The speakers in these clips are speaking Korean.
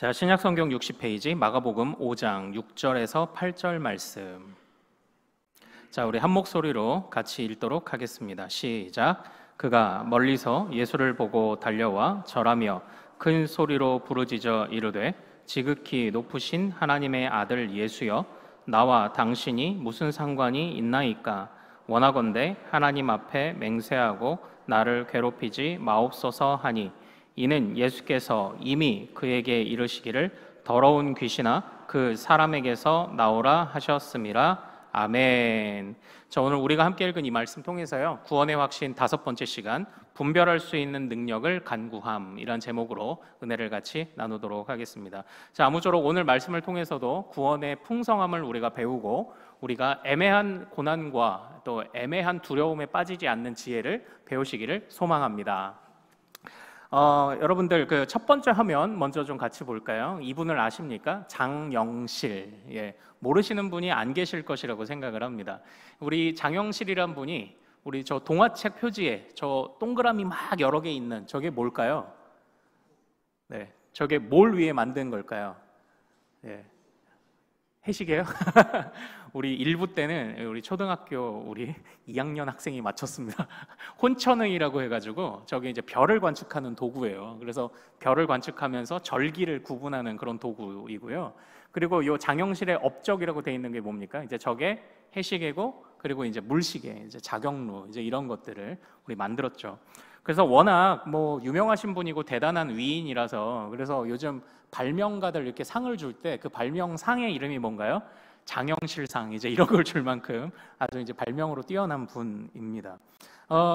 자, 신약성경 60페이지 마가복음 5장 6절에서 8절 말씀. 자, 우리 한 목소리로 같이 읽도록 하겠습니다. 시작. 그가 멀리서 예수를 보고 달려와 절하며 큰 소리로 부르짖어 이르되 지극히 높으신 하나님의 아들 예수여, 나와 당신이 무슨 상관이 있나이까? 원하건대 하나님 앞에 맹세하고 나를 괴롭히지 마옵소서 하니, 이는 예수께서 이미 그에게 이르시기를 더러운 귀신아 그 사람에게서 나오라 하셨음이라. 아멘. 자, 오늘 우리가 함께 읽은 이 말씀 통해서요, 구원의 확신 5번째 시간, 분별할 수 있는 능력을 간구함, 이란 제목으로 은혜를 같이 나누도록 하겠습니다. 자, 아무쪼록 오늘 말씀을 통해서도 구원의 풍성함을 우리가 배우고, 우리가 애매한 고난과 또 애매한 두려움에 빠지지 않는 지혜를 배우시기를 소망합니다. 여러분들 그 첫 번째 화면 먼저 좀 같이 볼까요? 이분을 아십니까? 장영실. 예, 모르시는 분이 안 계실 것이라고 생각을 합니다. 우리 장영실이란 분이 우리 저 동화책 표지에 저 동그라미 막 여러 개 있는 저게 뭘까요? 네, 저게 뭘 위해 만든 걸까요? 예, 해시계요? 우리 1부 때는 우리 초등학교 우리 2학년 학생이 맞췄습니다. 혼천의라고 해가지고 저게 이제 별을 관측하는 도구예요. 그래서 별을 관측하면서 절기를 구분하는 그런 도구이고요. 그리고 요 장영실의 업적이라고 돼 있는 게 뭡니까? 이제 저게 해시계고, 그리고 이제 물시계, 이제 자경루, 이제 이런 것들을 우리 만들었죠. 그래서 워낙 뭐 유명하신 분이고 대단한 위인이라서, 그래서 요즘 발명가들 이렇게 상을 줄 때 그 발명상의 이름이 뭔가요? 장영실상, 이제 이런 걸 줄 만큼 아주 이제 발명으로 뛰어난 분입니다.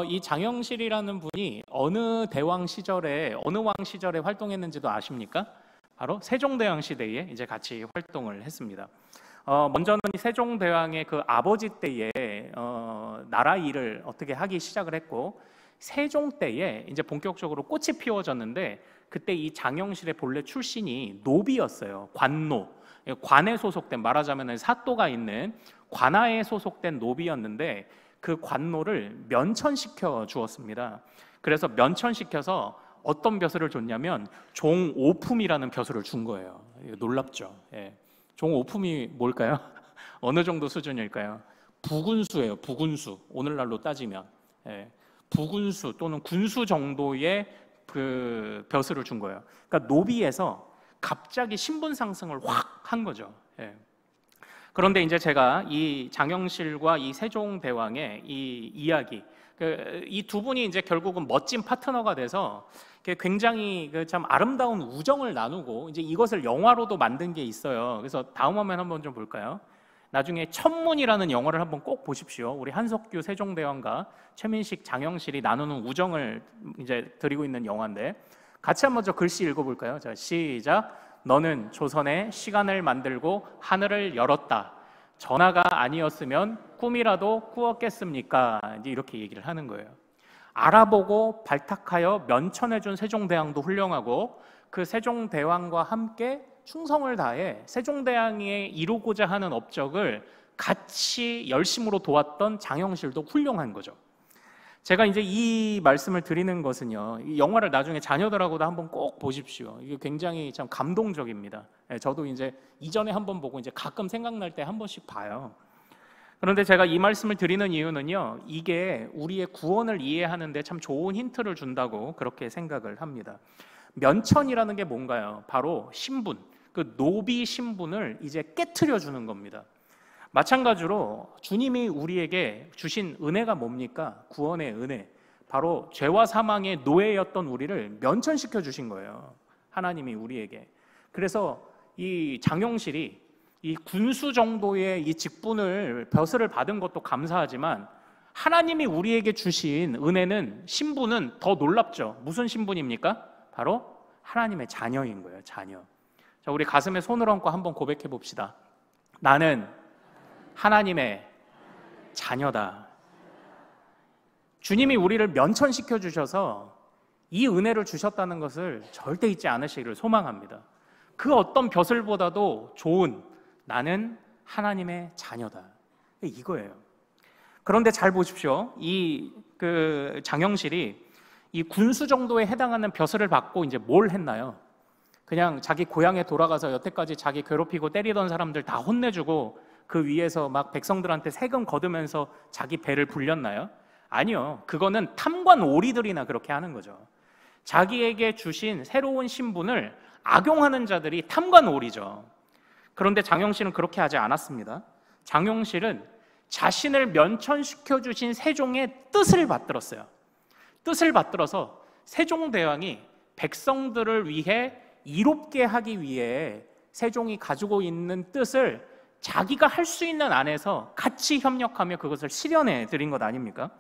이 장영실이라는 분이 어느 대왕 시절에, 어느 왕 시절에 활동했는지도 아십니까? 바로 세종대왕 시대에 이제 같이 활동을 했습니다. 먼저는 세종대왕의 그 아버지 때에 나라 일을 어떻게 하기 시작을 했고, 세종 때에 이제 본격적으로 꽃이 피워졌는데, 그때 이 장영실의 본래 출신이 노비였어요. 관노. 관에 소속된, 말하자면 사또가 있는 관하에 소속된 노비였는데, 그 관노를 면천시켜 주었습니다. 그래서 면천시켜서 어떤 벼슬을 줬냐면 종오품이라는 벼슬을 준 거예요. 놀랍죠? 예. 종오품이 뭘까요? 어느 정도 수준일까요? 부군수예요. 부군수. 오늘날로 따지면 예. 부군수 또는 군수 정도의 그 벼슬을 준 거예요. 그러니까 노비에서 갑자기 신분 상승을 확 한 거죠. 예. 그런데 이제 제가 이 장영실과 이 세종대왕의 이 이야기, 이 두 분이 이제 결국은 멋진 파트너가 돼서 굉장히 참 아름다운 우정을 나누고, 이제 이것을 영화로도 만든 게 있어요. 그래서 다음 화면 한번 좀 볼까요? 나중에 천문이라는 영화를 한번 꼭 보십시오. 우리 한석규 세종대왕과 최민식 장영실이 나누는 우정을 이제 드리고 있는 영화인데, 같이 한번 저 글씨 읽어볼까요? 자, 시작. 너는 조선에 시간을 만들고 하늘을 열었다. 전하가 아니었으면 꿈이라도 꾸었겠습니까? 이제 이렇게 얘기를 하는 거예요. 알아보고 발탁하여 면천해준 세종대왕도 훌륭하고, 그 세종대왕과 함께 충성을 다해 세종대왕이 이루고자 하는 업적을 같이 열심으로 도왔던 장영실도 훌륭한 거죠. 제가 이제 이 말씀을 드리는 것은요, 이 영화를 나중에 자녀들하고도 한번 꼭 보십시오. 이게 굉장히 참 감동적입니다. 저도 이제 이전에 한번 보고 이제 가끔 생각날 때 한 번씩 봐요. 그런데 제가 이 말씀을 드리는 이유는요, 이게 우리의 구원을 이해하는데 참 좋은 힌트를 준다고 그렇게 생각을 합니다. 면천이라는 게 뭔가요? 바로 신분, 그 노비 신분을 이제 깨트려 주는 겁니다. 마찬가지로 주님이 우리에게 주신 은혜가 뭡니까? 구원의 은혜. 바로 죄와 사망의 노예였던 우리를 면천시켜 주신 거예요. 하나님이 우리에게. 그래서 이 장영실이 이 군수 정도의 이 직분을, 벼슬을 받은 것도 감사하지만, 하나님이 우리에게 주신 은혜는, 신분은 더 놀랍죠. 무슨 신분입니까? 바로 하나님의 자녀인 거예요. 자녀. 자, 우리 가슴에 손을 얹고 한번 고백해 봅시다. 나는 하나님의 자녀다. 주님이 우리를 면천시켜 주셔서 이 은혜를 주셨다는 것을 절대 잊지 않으시기를 소망합니다. 그 어떤 벼슬보다도 좋은, 나는 하나님의 자녀다. 이거예요. 그런데 잘 보십시오. 이 장영실이 이 군수 정도에 해당하는 벼슬을 받고 이제 뭘 했나요? 그냥 자기 고향에 돌아가서 여태까지 자기 괴롭히고 때리던 사람들 다 혼내주고 그 위에서 막 백성들한테 세금 거두면서 자기 배를 불렸나요? 아니요. 그거는 탐관 오리들이나 그렇게 하는 거죠. 자기에게 주신 새로운 신분을 악용하는 자들이 탐관 오리죠. 그런데 장영실은 그렇게 하지 않았습니다. 장영실은 자신을 면천시켜 주신 세종의 뜻을 받들었어요. 뜻을 받들어서 세종대왕이 백성들을 위해 이롭게 하기 위해 세종이 가지고 있는 뜻을 자기가 할 수 있는 안에서 같이 협력하며 그것을 실현해 드린 것 아닙니까?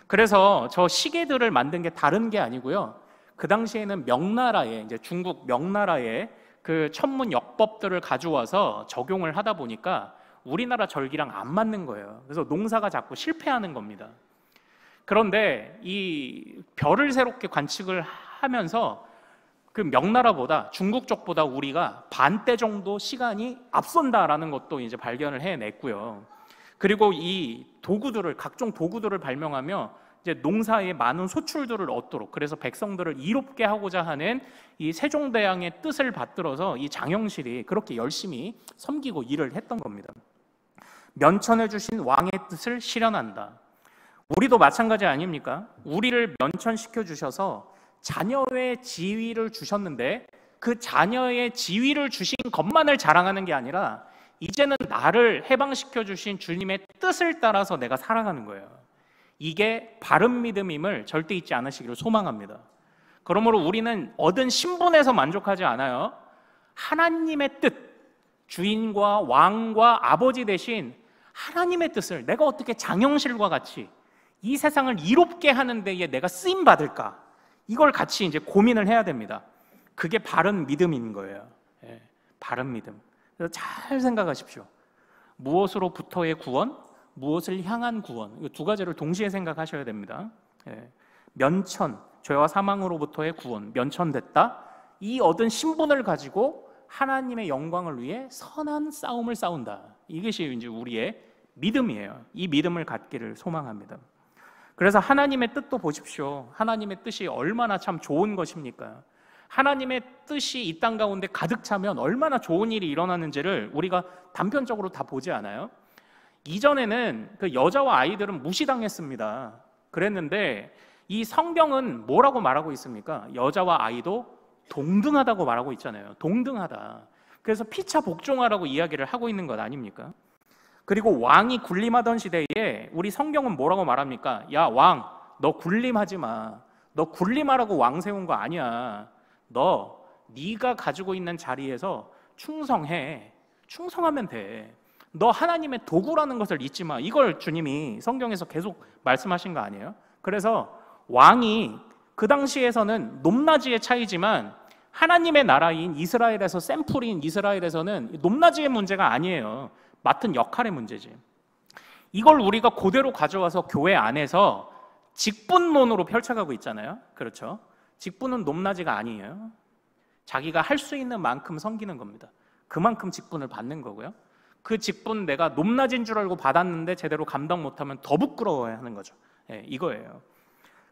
그래서 저 시계들을 만든 게 다른 게 아니고요. 그 당시에는 명나라에, 이제 중국 명나라에 그 천문 역법들을 가져와서 적용을 하다 보니까 우리나라 절기랑 안 맞는 거예요. 그래서 농사가 자꾸 실패하는 겁니다. 그런데 이 별을 새롭게 관측을 하면서 그 명나라보다, 중국 쪽보다 우리가 반대 정도 시간이 앞선다라는 것도 이제 발견을 해냈고요. 그리고 이 도구들을, 각종 도구들을 발명하며 이제 농사에 많은 소출들을 얻도록, 그래서 백성들을 이롭게 하고자 하는 이 세종대왕의 뜻을 받들어서 이 장영실이 그렇게 열심히 섬기고 일을 했던 겁니다. 면천해 주신 왕의 뜻을 실현한다. 우리도 마찬가지 아닙니까? 우리를 면천시켜 주셔서 자녀의 지위를 주셨는데 그 자녀의 지위를 주신 것만을 자랑하는 게 아니라 이제는 나를 해방시켜 주신 주님의 뜻을 따라서 내가 살아가는 거예요. 이게 바른 믿음임을 절대 잊지 않으시기를 소망합니다. 그러므로 우리는 얻은 신분에서 만족하지 않아요. 하나님의 뜻, 주인과 왕과 아버지 대신 하나님의 뜻을 내가 어떻게 장영실과 같이 이 세상을 이롭게 하는 데에 내가 쓰임 받을까? 이걸 같이 이제 고민을 해야 됩니다. 그게 바른 믿음인 거예요. 예, 바른 믿음. 그래서 잘 생각하십시오. 무엇으로부터의 구원, 무엇을 향한 구원, 이 두 가지를 동시에 생각하셔야 됩니다. 예, 면천, 죄와 사망으로부터의 구원, 면천됐다. 이 얻은 신분을 가지고 하나님의 영광을 위해 선한 싸움을 싸운다. 이것이 이제 우리의 믿음이에요. 이 믿음을 갖기를 소망합니다. 그래서 하나님의 뜻도 보십시오. 하나님의 뜻이 얼마나 참 좋은 것입니까? 하나님의 뜻이 이 땅 가운데 가득 차면 얼마나 좋은 일이 일어나는지를 우리가 단편적으로 다 보지 않아요? 이전에는 그 여자와 아이들은 무시당했습니다. 그랬는데 이 성경은 뭐라고 말하고 있습니까? 여자와 아이도 동등하다고 말하고 있잖아요. 동등하다. 그래서 피차 복종하라고 이야기를 하고 있는 것 아닙니까? 그리고 왕이 군림하던 시대에 우리 성경은 뭐라고 말합니까? 야, 왕, 너 군림하지 마. 너 군림하라고 왕 세운 거 아니야. 네가 가지고 있는 자리에서 충성해. 충성하면 돼. 너 하나님의 도구라는 것을 잊지 마. 이걸 주님이 성경에서 계속 말씀하신 거 아니에요? 그래서 왕이 그 당시에서는 높낮이의 차이지만 하나님의 나라인 이스라엘에서, 샘플인 이스라엘에서는 높낮이의 문제가 아니에요. 맡은 역할의 문제지. 이걸 우리가 그대로 가져와서 교회 안에서 직분론으로 펼쳐가고 있잖아요. 그렇죠? 직분은 높낮이가 아니에요. 자기가 할 수 있는 만큼 섬기는 겁니다. 그만큼 직분을 받는 거고요. 그 직분 내가 높낮인 줄 알고 받았는데 제대로 감당 못하면 더 부끄러워야 하는 거죠. 이거예요.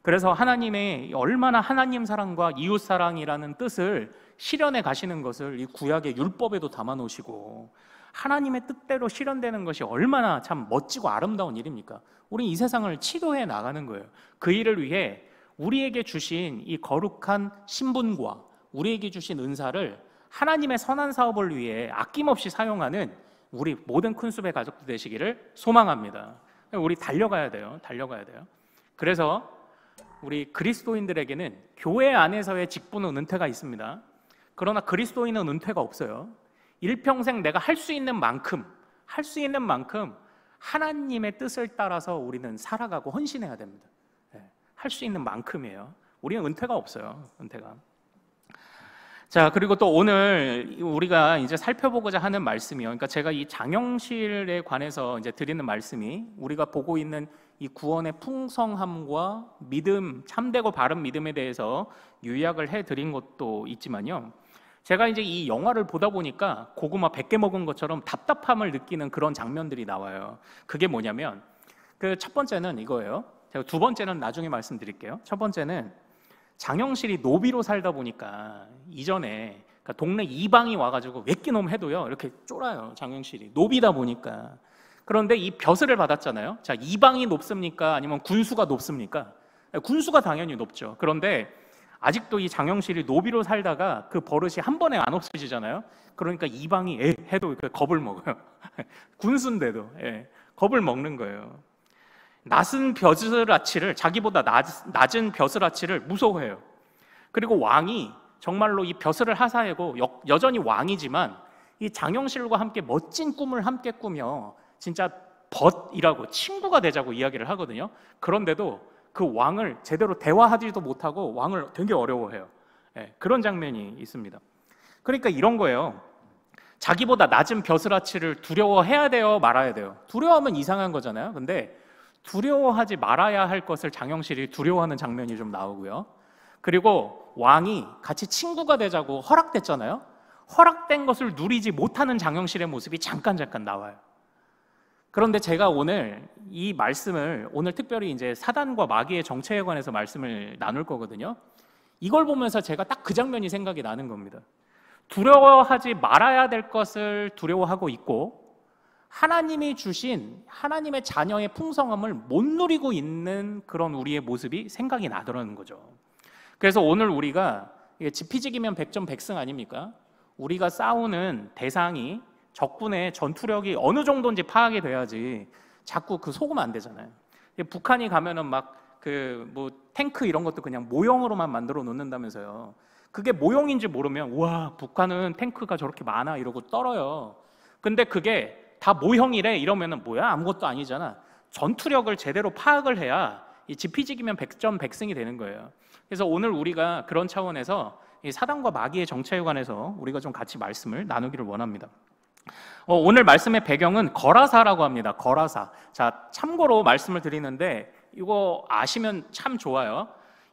그래서 하나님의 얼마나 하나님 사랑과 이웃 사랑이라는 뜻을 실현해 가시는 것을 이 구약의 율법에도 담아 놓으시고, 하나님의 뜻대로 실현되는 것이 얼마나 참 멋지고 아름다운 일입니까? 우린 이 세상을 치료해 나가는 거예요. 그 일을 위해 우리에게 주신 이 거룩한 신분과 우리에게 주신 은사를 하나님의 선한 사업을 위해 아낌없이 사용하는 우리 모든 큰숲의 가족들 되시기를 소망합니다. 우리 달려가야 돼요. 달려가야 돼요. 그래서 우리 그리스도인들에게는 교회 안에서의 직분은 은퇴가 있습니다. 그러나 그리스도인은 은퇴가 없어요. 일평생 내가 할 수 있는 만큼 하나님의 뜻을 따라서 우리는 살아가고 헌신해야 됩니다. 할 수 있는 만큼이에요. 우리는 은퇴가 없어요. 은퇴가. 자, 그리고 또 오늘 우리가 이제 살펴보고자 하는 말씀이요. 그러니까 제가 이 장영실에 관해서 이제 드리는 말씀이 우리가 보고 있는 이 구원의 풍성함과 믿음, 참되고 바른 믿음에 대해서 요약을 해 드린 것도 있지만요. 제가 이제 이 영화를 보다 보니까 고구마 100개 먹은 것처럼 답답함을 느끼는 그런 장면들이 나와요. 그게 뭐냐면 그 첫 번째는 이거예요. 제가 두 번째는 나중에 말씀드릴게요. 첫 번째는 장영실이 노비로 살다 보니까 이전에 그러니까 동네 이방이 와가지고 웹기놈 해도요 이렇게 쫄아요. 장영실이 노비다 보니까. 그런데 이 벼슬을 받았잖아요. 자, 이방이 높습니까? 아니면 군수가 높습니까? 군수가 당연히 높죠. 그런데 아직도 이 장영실이 노비로 살다가 그 버릇이 한 번에 안 없어지잖아요. 그러니까 이방이 해도 겁을 먹어요. 군수인데도 겁을 먹는 거예요. 낮은 벼슬아치를, 자기보다 낮은 벼슬아치를 무서워해요. 그리고 왕이 정말로 이 벼슬을 하사하고 여전히 왕이지만 이 장영실과 함께 멋진 꿈을 함께 꾸며 진짜 벗이라고 친구가 되자고 이야기를 하거든요. 그런데도 그 왕을 제대로 대화하지도 못하고 왕을 되게 어려워해요. 그런 장면이 있습니다. 그러니까 이런 거예요. 자기보다 낮은 벼슬아치를 두려워해야 돼요, 말아야 돼요? 두려워하면 이상한 거잖아요. 근데 두려워하지 말아야 할 것을 장영실이 두려워하는 장면이 좀 나오고요. 그리고 왕이 같이 친구가 되자고 허락됐잖아요. 허락된 것을 누리지 못하는 장영실의 모습이 잠깐 나와요. 그런데 제가 오늘 이 말씀을 오늘 특별히 이제 사단과 마귀의 정체에 관해서 말씀을 나눌 거거든요. 이걸 보면서 제가 딱 그 장면이 생각이 나는 겁니다. 두려워하지 말아야 될 것을 두려워하고 있고 하나님이 주신 하나님의 자녀의 풍성함을 못 누리고 있는 그런 우리의 모습이 생각이 나더라는 거죠. 그래서 오늘 우리가 지피지기면 백전백승 아닙니까? 우리가 싸우는 대상이 적군의 전투력이 어느 정도인지 파악이 돼야지 자꾸 속으면 안 되잖아요. 북한이 가면은 막 탱크 이런 것도 그냥 모형으로만 만들어 놓는다면서요. 그게 모형인지 모르면 우와 북한은 탱크가 저렇게 많아 이러고 떨어요. 근데 그게 다 모형이래 이러면은 뭐야 아무것도 아니잖아. 전투력을 제대로 파악을 해야 이 지피지기면 백전백승이 되는 거예요. 그래서 오늘 우리가 그런 차원에서 이 사단과 마귀의 정체에 관해서 우리가 좀 같이 말씀을 나누기를 원합니다. 오늘 말씀의 배경은 거라사라고 합니다. 거라사. 자, 참고로 말씀을 드리는데 이거 아시면 참 좋아요.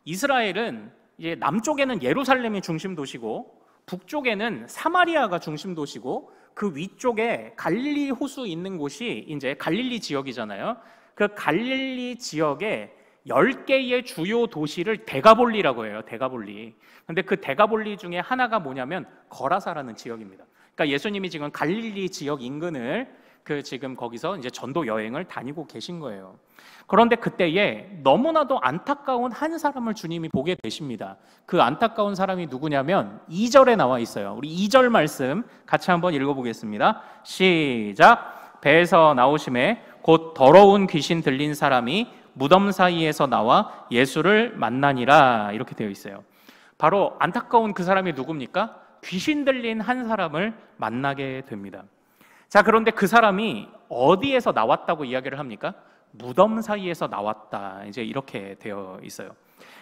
이스라엘은 이제 남쪽에는 예루살렘이 중심 도시고 북쪽에는 사마리아가 중심 도시고 그 위쪽에 갈릴리 호수 있는 곳이 이제 갈릴리 지역이잖아요. 그 갈릴리 지역에 10개의 주요 도시를 데가볼리라고 해요. 데가볼리. 근데 그 데가볼리 중에 하나가 뭐냐면 거라사라는 지역입니다. 그러니까 예수님이 지금 갈릴리 지역 인근을 지금 거기서 이제 전도 여행을 다니고 계신 거예요. 그런데 그때에 너무나도 안타까운 한 사람을 주님이 보게 되십니다. 그 안타까운 사람이 누구냐면 2절에 나와 있어요. 우리 2절 말씀 같이 한번 읽어보겠습니다. 시작. 배에서 나오심에 곧 더러운 귀신 들린 사람이 무덤 사이에서 나와 예수를 만나니라 이렇게 되어 있어요. 바로 안타까운 그 사람이 누굽니까? 귀신 들린 한 사람을 만나게 됩니다. 자, 그런데 그 사람이 어디에서 나왔다고 이야기를 합니까? 무덤 사이에서 나왔다. 이제 이렇게 되어 있어요.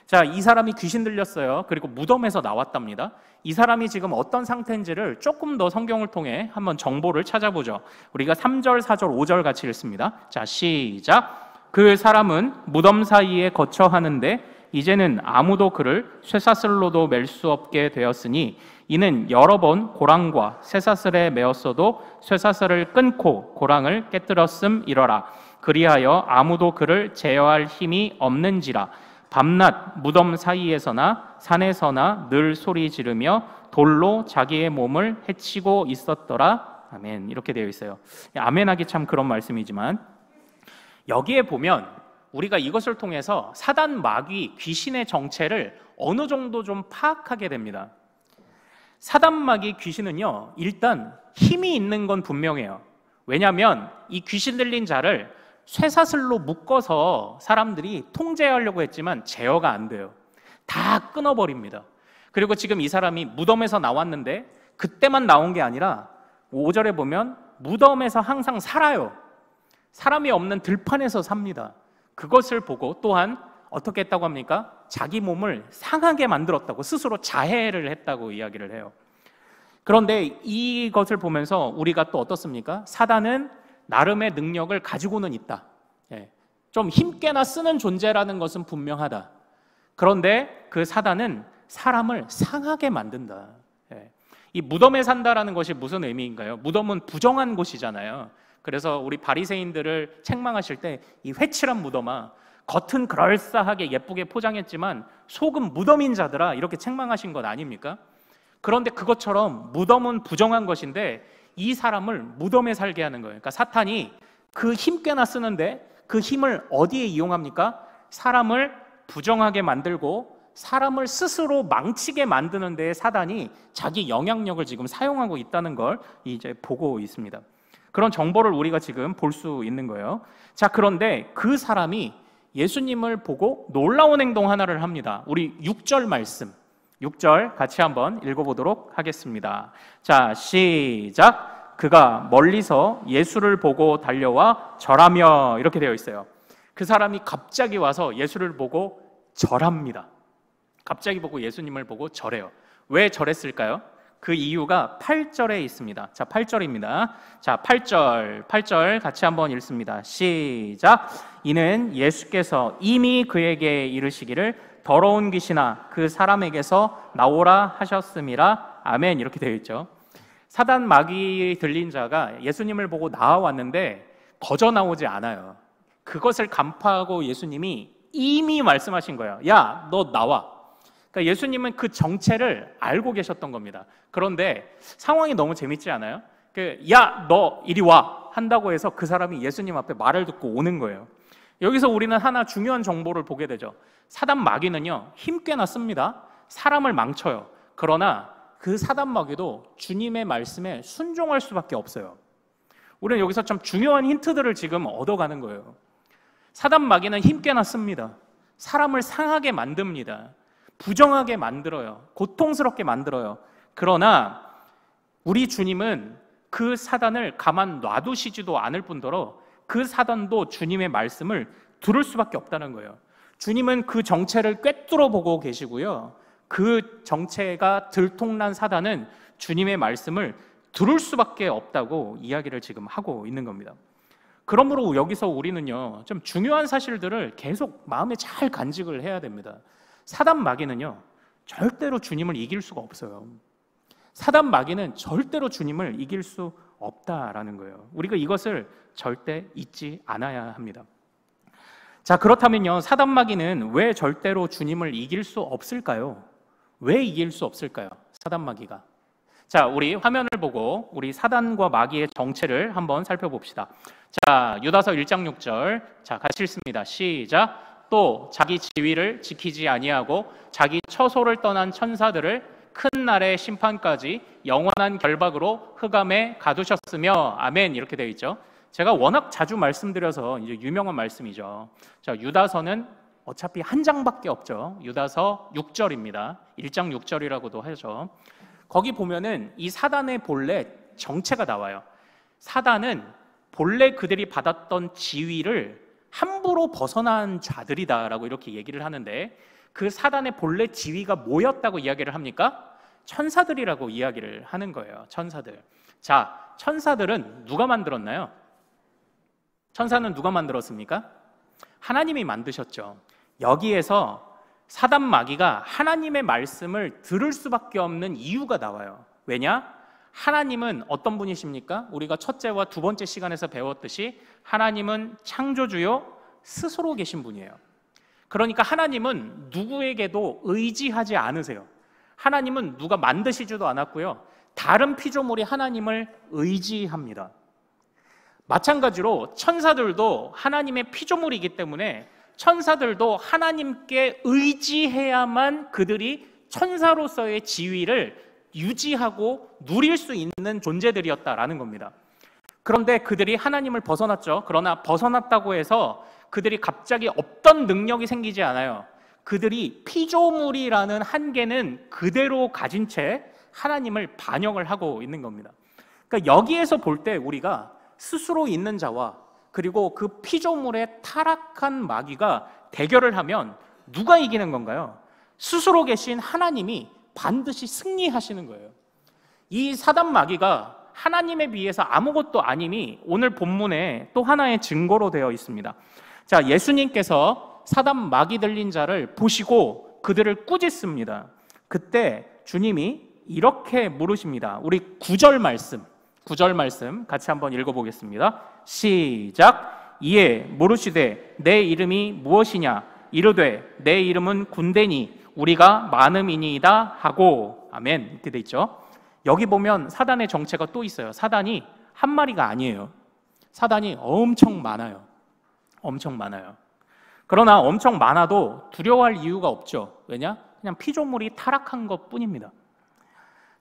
자, 이 사람이 귀신 들렸어요. 그리고 무덤에서 나왔답니다. 이 사람이 지금 어떤 상태인지를 조금 더 성경을 통해 한번 정보를 찾아보죠. 우리가 3절, 4절, 5절 같이 읽습니다. 자, 시작. 그 사람은 무덤 사이에 거처 하는데 이제는 아무도 그를 쇠사슬로도 맬 수 없게 되었으니 이는 여러 번 고랑과 쇠사슬에 매었어도 쇠사슬을 끊고 고랑을 깨뜨렸음이러라. 그리하여 아무도 그를 제어할 힘이 없는지라. 밤낮 무덤 사이에서나 산에서나 늘 소리 지르며 돌로 자기의 몸을 해치고 있었더라. 아멘. 이렇게 되어 있어요. 아멘하기 참 그런 말씀이지만 여기에 보면 우리가 이것을 통해서 사단, 마귀, 귀신의 정체를 어느 정도 좀 파악하게 됩니다. 사단, 마귀, 귀신은요 일단 힘이 있는 건 분명해요. 왜냐하면 이 귀신 들린 자를 쇠사슬로 묶어서 사람들이 통제하려고 했지만 제어가 안 돼요. 다 끊어버립니다. 그리고 지금 이 사람이 무덤에서 나왔는데 그때만 나온 게 아니라 5절에 보면 무덤에서 항상 살아요. 사람이 없는 들판에서 삽니다. 그것을 보고 또한 어떻게 했다고 합니까? 자기 몸을 상하게 만들었다고, 스스로 자해를 했다고 이야기를 해요. 그런데 이것을 보면서 우리가 또 어떻습니까? 사단은 나름의 능력을 가지고는 있다. 좀 힘께나 쓰는 존재라는 것은 분명하다. 그런데 그 사단은 사람을 상하게 만든다. 이 무덤에 산다라는 것이 무슨 의미인가요? 무덤은 부정한 곳이잖아요. 그래서 우리 바리새인들을 책망하실 때 이 회칠한 무덤아, 겉은 그럴싸하게 예쁘게 포장했지만 속은 무덤인 자들아, 이렇게 책망하신 것 아닙니까? 그런데 그것처럼 무덤은 부정한 것인데 이 사람을 무덤에 살게 하는 거예요. 그러니까 사탄이 그 힘 꽤나 쓰는데 그 힘을 어디에 이용합니까? 사람을 부정하게 만들고 사람을 스스로 망치게 만드는 데에 사단이 자기 영향력을 지금 사용하고 있다는 걸 이제 보고 있습니다. 그런 정보를 우리가 지금 볼 수 있는 거예요. 자, 그런데 그 사람이 예수님을 보고 놀라운 행동 하나를 합니다. 우리 6절 말씀, 6절 같이 한번 읽어보도록 하겠습니다. 자, 시작. 그가 멀리서 예수를 보고 달려와 절하며, 이렇게 되어 있어요. 그 사람이 갑자기 와서 예수를 보고 절합니다. 갑자기 보고 예수님을 보고 절해요. 왜 절했을까요? 그 이유가 8절에 있습니다. 자, 8절입니다. 자, 8절 같이 한번 읽습니다. 시작. 이는 예수께서 이미 그에게 이르시기를 더러운 귀신아 그 사람에게서 나오라 하셨음이라. 아멘. 이렇게 되어 있죠. 사단 마귀 들린 자가 예수님을 보고 나와왔는데 거저 나오지 않아요. 그것을 간파하고 예수님이 이미 말씀하신 거예요. 야, 너 나와. 그러니까 예수님은 그 정체를 알고 계셨던 겁니다. 그런데 상황이 너무 재밌지 않아요? 야, 너 이리 와 한다고 해서 그 사람이 예수님 앞에 말을 듣고 오는 거예요. 여기서 우리는 하나 중요한 정보를 보게 되죠. 사단 마귀는요, 힘 꽤나 씁니다. 사람을 망쳐요. 그러나 그 사단 마귀도 주님의 말씀에 순종할 수밖에 없어요. 우리는 여기서 참 중요한 힌트들을 지금 얻어가는 거예요. 사단 마귀는 힘 꽤나 씁니다. 사람을 상하게 만듭니다. 부정하게 만들어요. 고통스럽게 만들어요. 그러나 우리 주님은 그 사단을 가만 놔두시지도 않을 뿐더러 그 사단도 주님의 말씀을 들을 수밖에 없다는 거예요. 주님은 그 정체를 꿰뚫어 보고 계시고요. 그 정체가 들통난 사단은 주님의 말씀을 들을 수밖에 없다고 이야기를 지금 하고 있는 겁니다. 그러므로 여기서 우리는요, 좀 중요한 사실들을 계속 마음에 잘 간직을 해야 됩니다. 사단 마귀는요, 절대로 주님을 이길 수가 없어요. 사단 마귀는 절대로 주님을 이길 수 없다라는 거예요. 우리가 이것을 절대 잊지 않아야 합니다. 자, 그렇다면요, 사단 마귀는 왜 절대로 주님을 이길 수 없을까요? 왜 이길 수 없을까요? 사단 마귀가. 자, 우리 화면을 보고 우리 사단과 마귀의 정체를 한번 살펴봅시다. 자, 유다서 1장 6절. 자, 같이 읽습니다. 시작. 또 자기 지위를 지키지 아니하고 자기 처소를 떠난 천사들을 큰 날의 심판까지 영원한 결박으로 흑암에 가두셨으며. 아멘. 이렇게 되어 있죠. 제가 워낙 자주 말씀드려서 이제 유명한 말씀이죠. 자, 유다서는 어차피 한 장밖에 없죠. 유다서 6절입니다. 1장 6절이라고도 하죠. 거기 보면은 이 사단의 본래 정체가 나와요. 사단은 본래 그들이 받았던 지위를 함부로 벗어난 자들이다라고 이렇게 얘기를 하는데, 그 사단의 본래 지위가 뭐였다고 이야기를 합니까? 천사들이라고 이야기를 하는 거예요. 천사들. 자, 천사들은 누가 만들었나요? 천사는 누가 만들었습니까? 하나님이 만드셨죠. 여기에서 사단 마귀가 하나님의 말씀을 들을 수밖에 없는 이유가 나와요. 왜냐? 하나님은 어떤 분이십니까? 우리가 첫째와 두 번째 시간에서 배웠듯이 하나님은 창조주요 스스로 계신 분이에요. 그러니까 하나님은 누구에게도 의지하지 않으세요. 하나님은 누가 만드시지도 않았고요. 다른 피조물이 하나님을 의지합니다. 마찬가지로 천사들도 하나님의 피조물이기 때문에 천사들도 하나님께 의지해야만 그들이 천사로서의 지위를 유지하고 누릴 수 있는 존재들이었다라는 겁니다. 그런데 그들이 하나님을 벗어났죠. 그러나 벗어났다고 해서 그들이 갑자기 없던 능력이 생기지 않아요. 그들이 피조물이라는 한계는 그대로 가진 채 하나님을 반영을 하고 있는 겁니다. 그러니까 여기에서 볼 때 우리가 스스로 있는 자와 그리고 그 피조물의 타락한 마귀가 대결을 하면 누가 이기는 건가요? 스스로 계신 하나님이 반드시 승리하시는 거예요. 이 사단 마귀가 하나님에 비해서 아무것도 아님이 오늘 본문에 또 하나의 증거로 되어 있습니다. 자, 예수님께서 사단 마귀 들린 자를 보시고 그들을 꾸짖습니다. 그때 주님이 이렇게 물으십니다. 우리 9절 말씀 같이 한번 읽어보겠습니다. 시작. 이에 물으시되 내 이름이 무엇이냐? 이르되 내 이름은 군대니 우리가 많음이니이다 하고. 아멘. 이렇게 돼 있죠. 여기 보면 사단의 정체가 또 있어요. 사단이 한 마리가 아니에요. 사단이 엄청 많아요. 엄청 많아요. 그러나 엄청 많아도 두려워할 이유가 없죠. 왜냐? 그냥 피조물이 타락한 것 뿐입니다.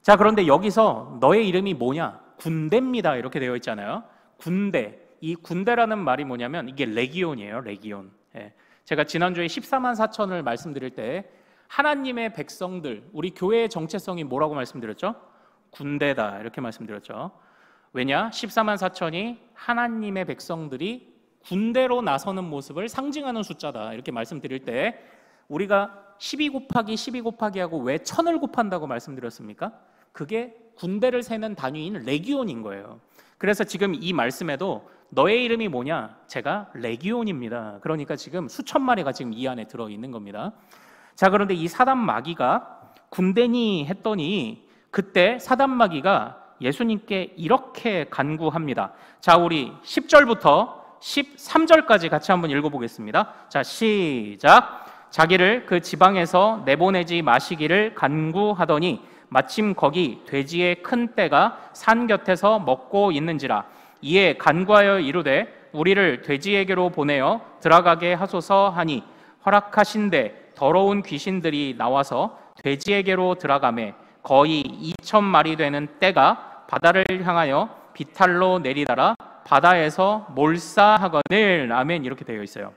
자, 그런데 여기서 너의 이름이 뭐냐? 군대입니다. 이렇게 되어 있잖아요. 군대. 이 군대라는 말이 뭐냐면 이게 레기온이에요. 레기온. 예. 제가 지난주에 14만 4천을 말씀드릴 때 하나님의 백성들, 우리 교회의 정체성이 뭐라고 말씀드렸죠? 군대다. 이렇게 말씀드렸죠. 왜냐? 14만 4천이 하나님의 백성들이 군대로 나서는 모습을 상징하는 숫자다. 이렇게 말씀드릴 때 우리가 12 곱하기 12 곱하기 하고 왜 1000을 곱한다고 말씀드렸습니까? 그게 군대를 세는 단위인 레기온인 거예요. 그래서 지금 이 말씀에도 너의 이름이 뭐냐? 제가 레기온입니다. 그러니까 지금 수천 마리가 지금 이 안에 들어있는 겁니다. 자, 그런데 이 사단 마귀가 군대니 했더니 그때 사단 마귀가 예수님께 이렇게 간구합니다. 자, 우리 10절부터 13절까지 같이 한번 읽어보겠습니다. 자, 시작. 자기를 그 지방에서 내보내지 마시기를 간구하더니 마침 거기 돼지의 큰 떼가 산 곁에서 먹고 있는지라. 이에 간구하여 이르되 우리를 돼지에게로 보내어 들어가게 하소서 하니 허락하신대 더러운 귀신들이 나와서 돼지에게로 들어가매 거의 2,000마리 되는 떼가 바다를 향하여 비탈로 내리다라 바다에서 몰사하거늘. 아멘. 이렇게 되어 있어요.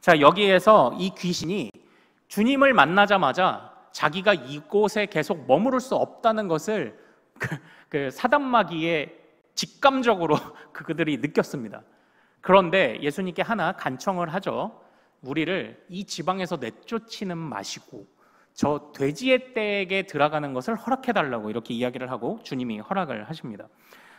자, 여기에서 이 귀신이 주님을 만나자마자 자기가 이곳에 계속 머무를 수 없다는 것을 그 사단 마귀의 직감적으로 그들이 느꼈습니다. 그런데 예수님께 하나 간청을 하죠. 우리를 이 지방에서 내쫓지는 마시고 저 돼지의 떼에게 들어가는 것을 허락해달라고 이렇게 이야기를 하고 주님이 허락을 하십니다.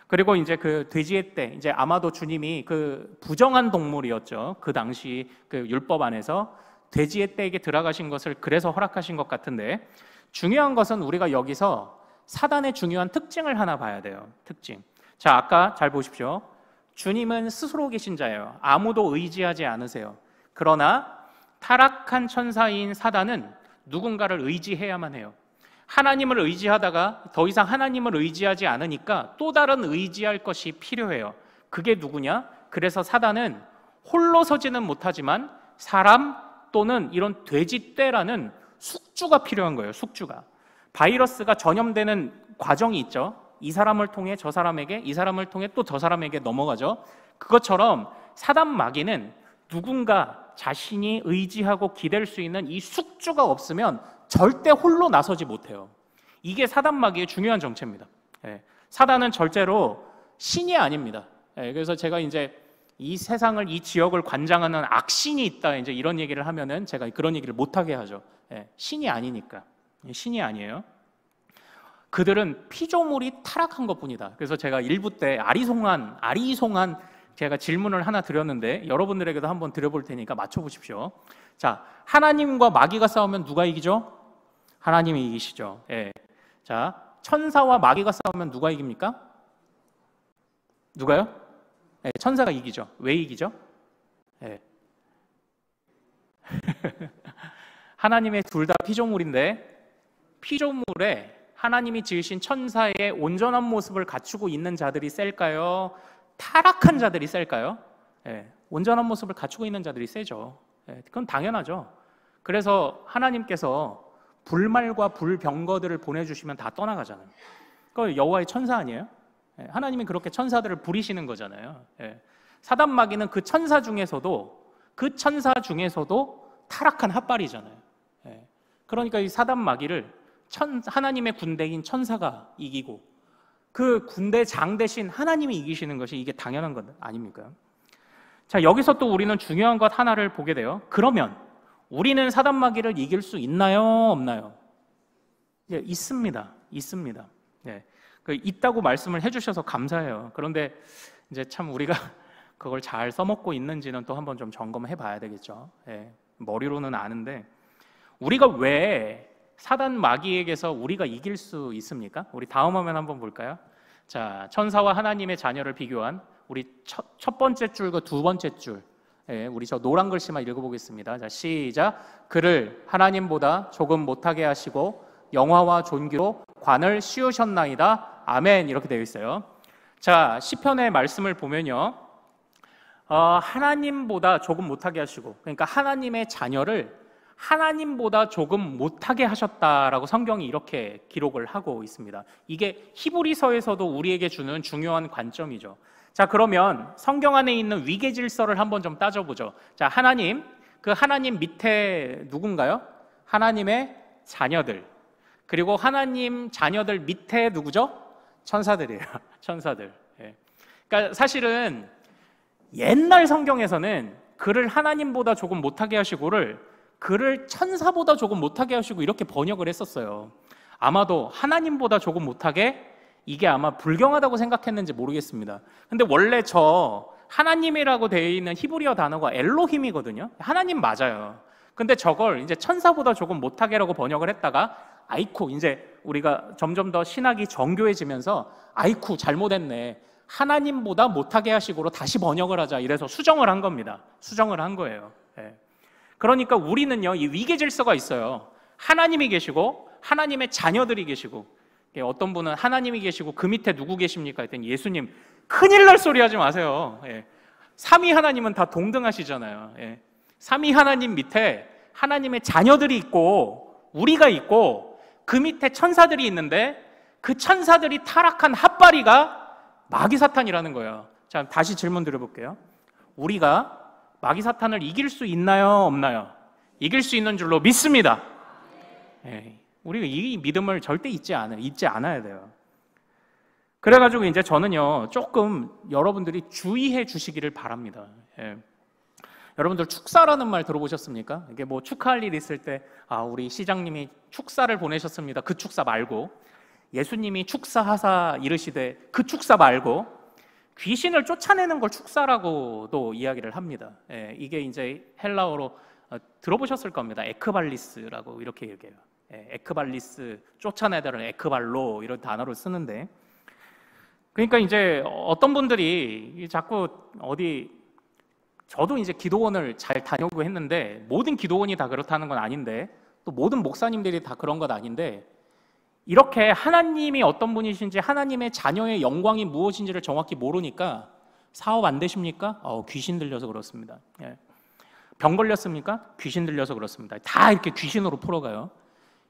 그리고 이제 그 돼지의 떼, 이제 아마도 주님이 그 부정한 동물이었죠. 그 당시 그 율법 안에서 돼지의 떼에게 들어가신 것을 그래서 허락하신 것 같은데, 중요한 것은 우리가 여기서 사단의 중요한 특징을 하나 봐야 돼요. 특징. 자, 아까 잘 보십시오. 주님은 스스로 계신 자예요. 아무도 의지하지 않으세요. 그러나 타락한 천사인 사단은 누군가를 의지해야만 해요. 하나님을 의지하다가 더 이상 하나님을 의지하지 않으니까 또 다른 의지할 것이 필요해요. 그게 누구냐? 그래서 사단은 홀로 서지는 못하지만 사람 또는 이런 돼지떼라는 숙주가 필요한 거예요. 숙주가. 바이러스가 전염되는 과정이 있죠. 이 사람을 통해 저 사람에게, 이 사람을 통해 또 저 사람에게 넘어가죠. 그것처럼 사단 마귀는 누군가 자신이 의지하고 기댈 수 있는 이 숙주가 없으면 절대 홀로 나서지 못해요. 이게 사단 마귀의 중요한 정체입니다. 사단은 절대로 신이 아닙니다. 그래서 제가 이제 이 세상을, 이 지역을 관장하는 악신이 있다, 이제 이런 얘기를 하면은 제가 그런 얘기를 못하게 하죠. 신이 아니니까. 신이 아니에요. 그들은 피조물이 타락한 것뿐이다. 그래서 제가 일부 때 아리송한 제가 질문을 하나 드렸는데 여러분들에게도 한번 드려볼 테니까 맞춰보십시오. 자, 하나님과 마귀가 싸우면 누가 이기죠? 하나님이 이기시죠. 자, 천사와 마귀가 싸우면 누가 이깁니까? 누가요? 천사가 이기죠. 왜 이기죠? 하나님의 둘 다 피조물인데 피조물에 하나님이 지으신 천사의 온전한 모습을 갖추고 있는 자들이 셀까요? 타락한 자들이 셀까요? 온전한 모습을 갖추고 있는 자들이 세죠. 그건 당연하죠. 그래서 하나님께서 불말과 불병거들을 보내주시면 다 떠나가잖아요. 그거 여호와의 천사 아니에요? 하나님이 그렇게 천사들을 부리시는 거잖아요. 사단 마귀는 그 천사 중에서도 타락한 핫발이잖아요. 그러니까 이 사단 마귀를 하나님의 군대인 천사가 이기고 그 군대 장 대신 하나님이 이기시는 것이 이게 당연한 것 아닙니까? 자, 여기서 또 우리는 중요한 것 하나를 보게 돼요. 그러면 우리는 사단 마귀를 이길 수 있나요? 없나요? 있습니다. 있습니다. 있다고 말씀을 해주셔서 감사해요. 그런데 이제 참 우리가 그걸 잘 써먹고 있는지는 또 한번 좀 점검해 봐야 되겠죠. 머리로는 아는데 우리가 왜 사단 마귀에게서 우리가 이길 수 있습니까? 우리 다음 화면 한번 볼까요? 자, 천사와 하나님의 자녀를 비교한 우리 첫 번째 줄과 두 번째 줄, 우리 저 노란 글씨만 읽어보겠습니다. 자, 시작. 그를 하나님보다 조금 못하게 하시고 영화와 존귀로 관을 씌우셨나이다. 아멘. 이렇게 되어 있어요. 자, 시편의 말씀을 보면요, 하나님보다 조금 못하게 하시고, 그러니까 하나님의 자녀를 하나님보다 조금 못하게 하셨다라고 성경이 이렇게 기록을 하고 있습니다. 이게 히브리서에서도 우리에게 주는 중요한 관점이죠. 자, 그러면 성경 안에 있는 위계 질서를 한번 좀 따져보죠. 자, 하나님, 그 하나님 밑에 누군가요? 하나님의 자녀들. 그리고 하나님 자녀들 밑에 누구죠? 천사들이에요. 천사들. 예. 그러니까 사실은 옛날 성경에서는 그를 하나님보다 조금 못하게 하시고를 그를 천사보다 조금 못하게 하시고 이렇게 번역을 했었어요. 아마도 하나님보다 조금 못하게, 이게 아마 불경하다고 생각했는지 모르겠습니다. 근데 원래 저 하나님이라고 되어 있는 히브리어 단어가 엘로힘이거든요. 하나님 맞아요. 근데 저걸 이제 천사보다 조금 못하게라고 번역을 했다가 아이쿠, 이제 우리가 점점 더 신학이 정교해지면서 아이쿠 잘못했네, 하나님보다 못하게 하시고로 다시 번역을 하자, 이래서 수정을 한 겁니다. 수정을 한 거예요. 예. 그러니까 우리는요, 이 위계 질서가 있어요. 하나님이 계시고 하나님의 자녀들이 계시고, 어떤 분은 하나님이 계시고 그 밑에 누구 계십니까? 했더니 예수님. 큰일 날 소리 하지 마세요. 예. 삼위 하나님은 다 동등하시잖아요. 예. 삼위 하나님 밑에 하나님의 자녀들이 있고 우리가 있고 그 밑에 천사들이 있는데 그 천사들이 타락한 핫바리가 마귀사탄이라는 거예요. 자, 다시 질문 드려볼게요. 우리가 마귀사탄을 이길 수 있나요? 없나요? 이길 수 있는 줄로 믿습니다. 예. 우리가 이 믿음을 절대 잊지 않아야 돼요. 그래가지고 이제 저는요, 조금 여러분들이 주의해 주시기를 바랍니다. 예. 여러분들 축사라는 말 들어보셨습니까? 이게 뭐 축하할 일 있을 때, 우리 시장님이 축사를 보내셨습니다. 그 축사 말고, 예수님이 축사하사 이르시되 그 축사 말고, 귀신을 쫓아내는 걸 축사라고도 이야기를 합니다. 예. 이게 이제 헬라어로 들어보셨을 겁니다. 에크발리스라고 이렇게 얘기해요. 에크발리스, 쫓아내다를 에크발로 이런 단어를 쓰는데, 그러니까 이제 어떤 분들이 자꾸 저도 이제 기도원을 잘 다녀오고 했는데 모든 기도원이 다 그렇다는 건 아닌데, 또 모든 목사님들이 다 그런 건 아닌데, 이렇게 하나님이 어떤 분이신지, 하나님의 자녀의 영광이 무엇인지를 정확히 모르니까 사업 안 되십니까? 귀신 들려서 그렇습니다. 병 걸렸습니까? 귀신 들려서 그렇습니다. 다 이렇게 귀신으로 풀어가요.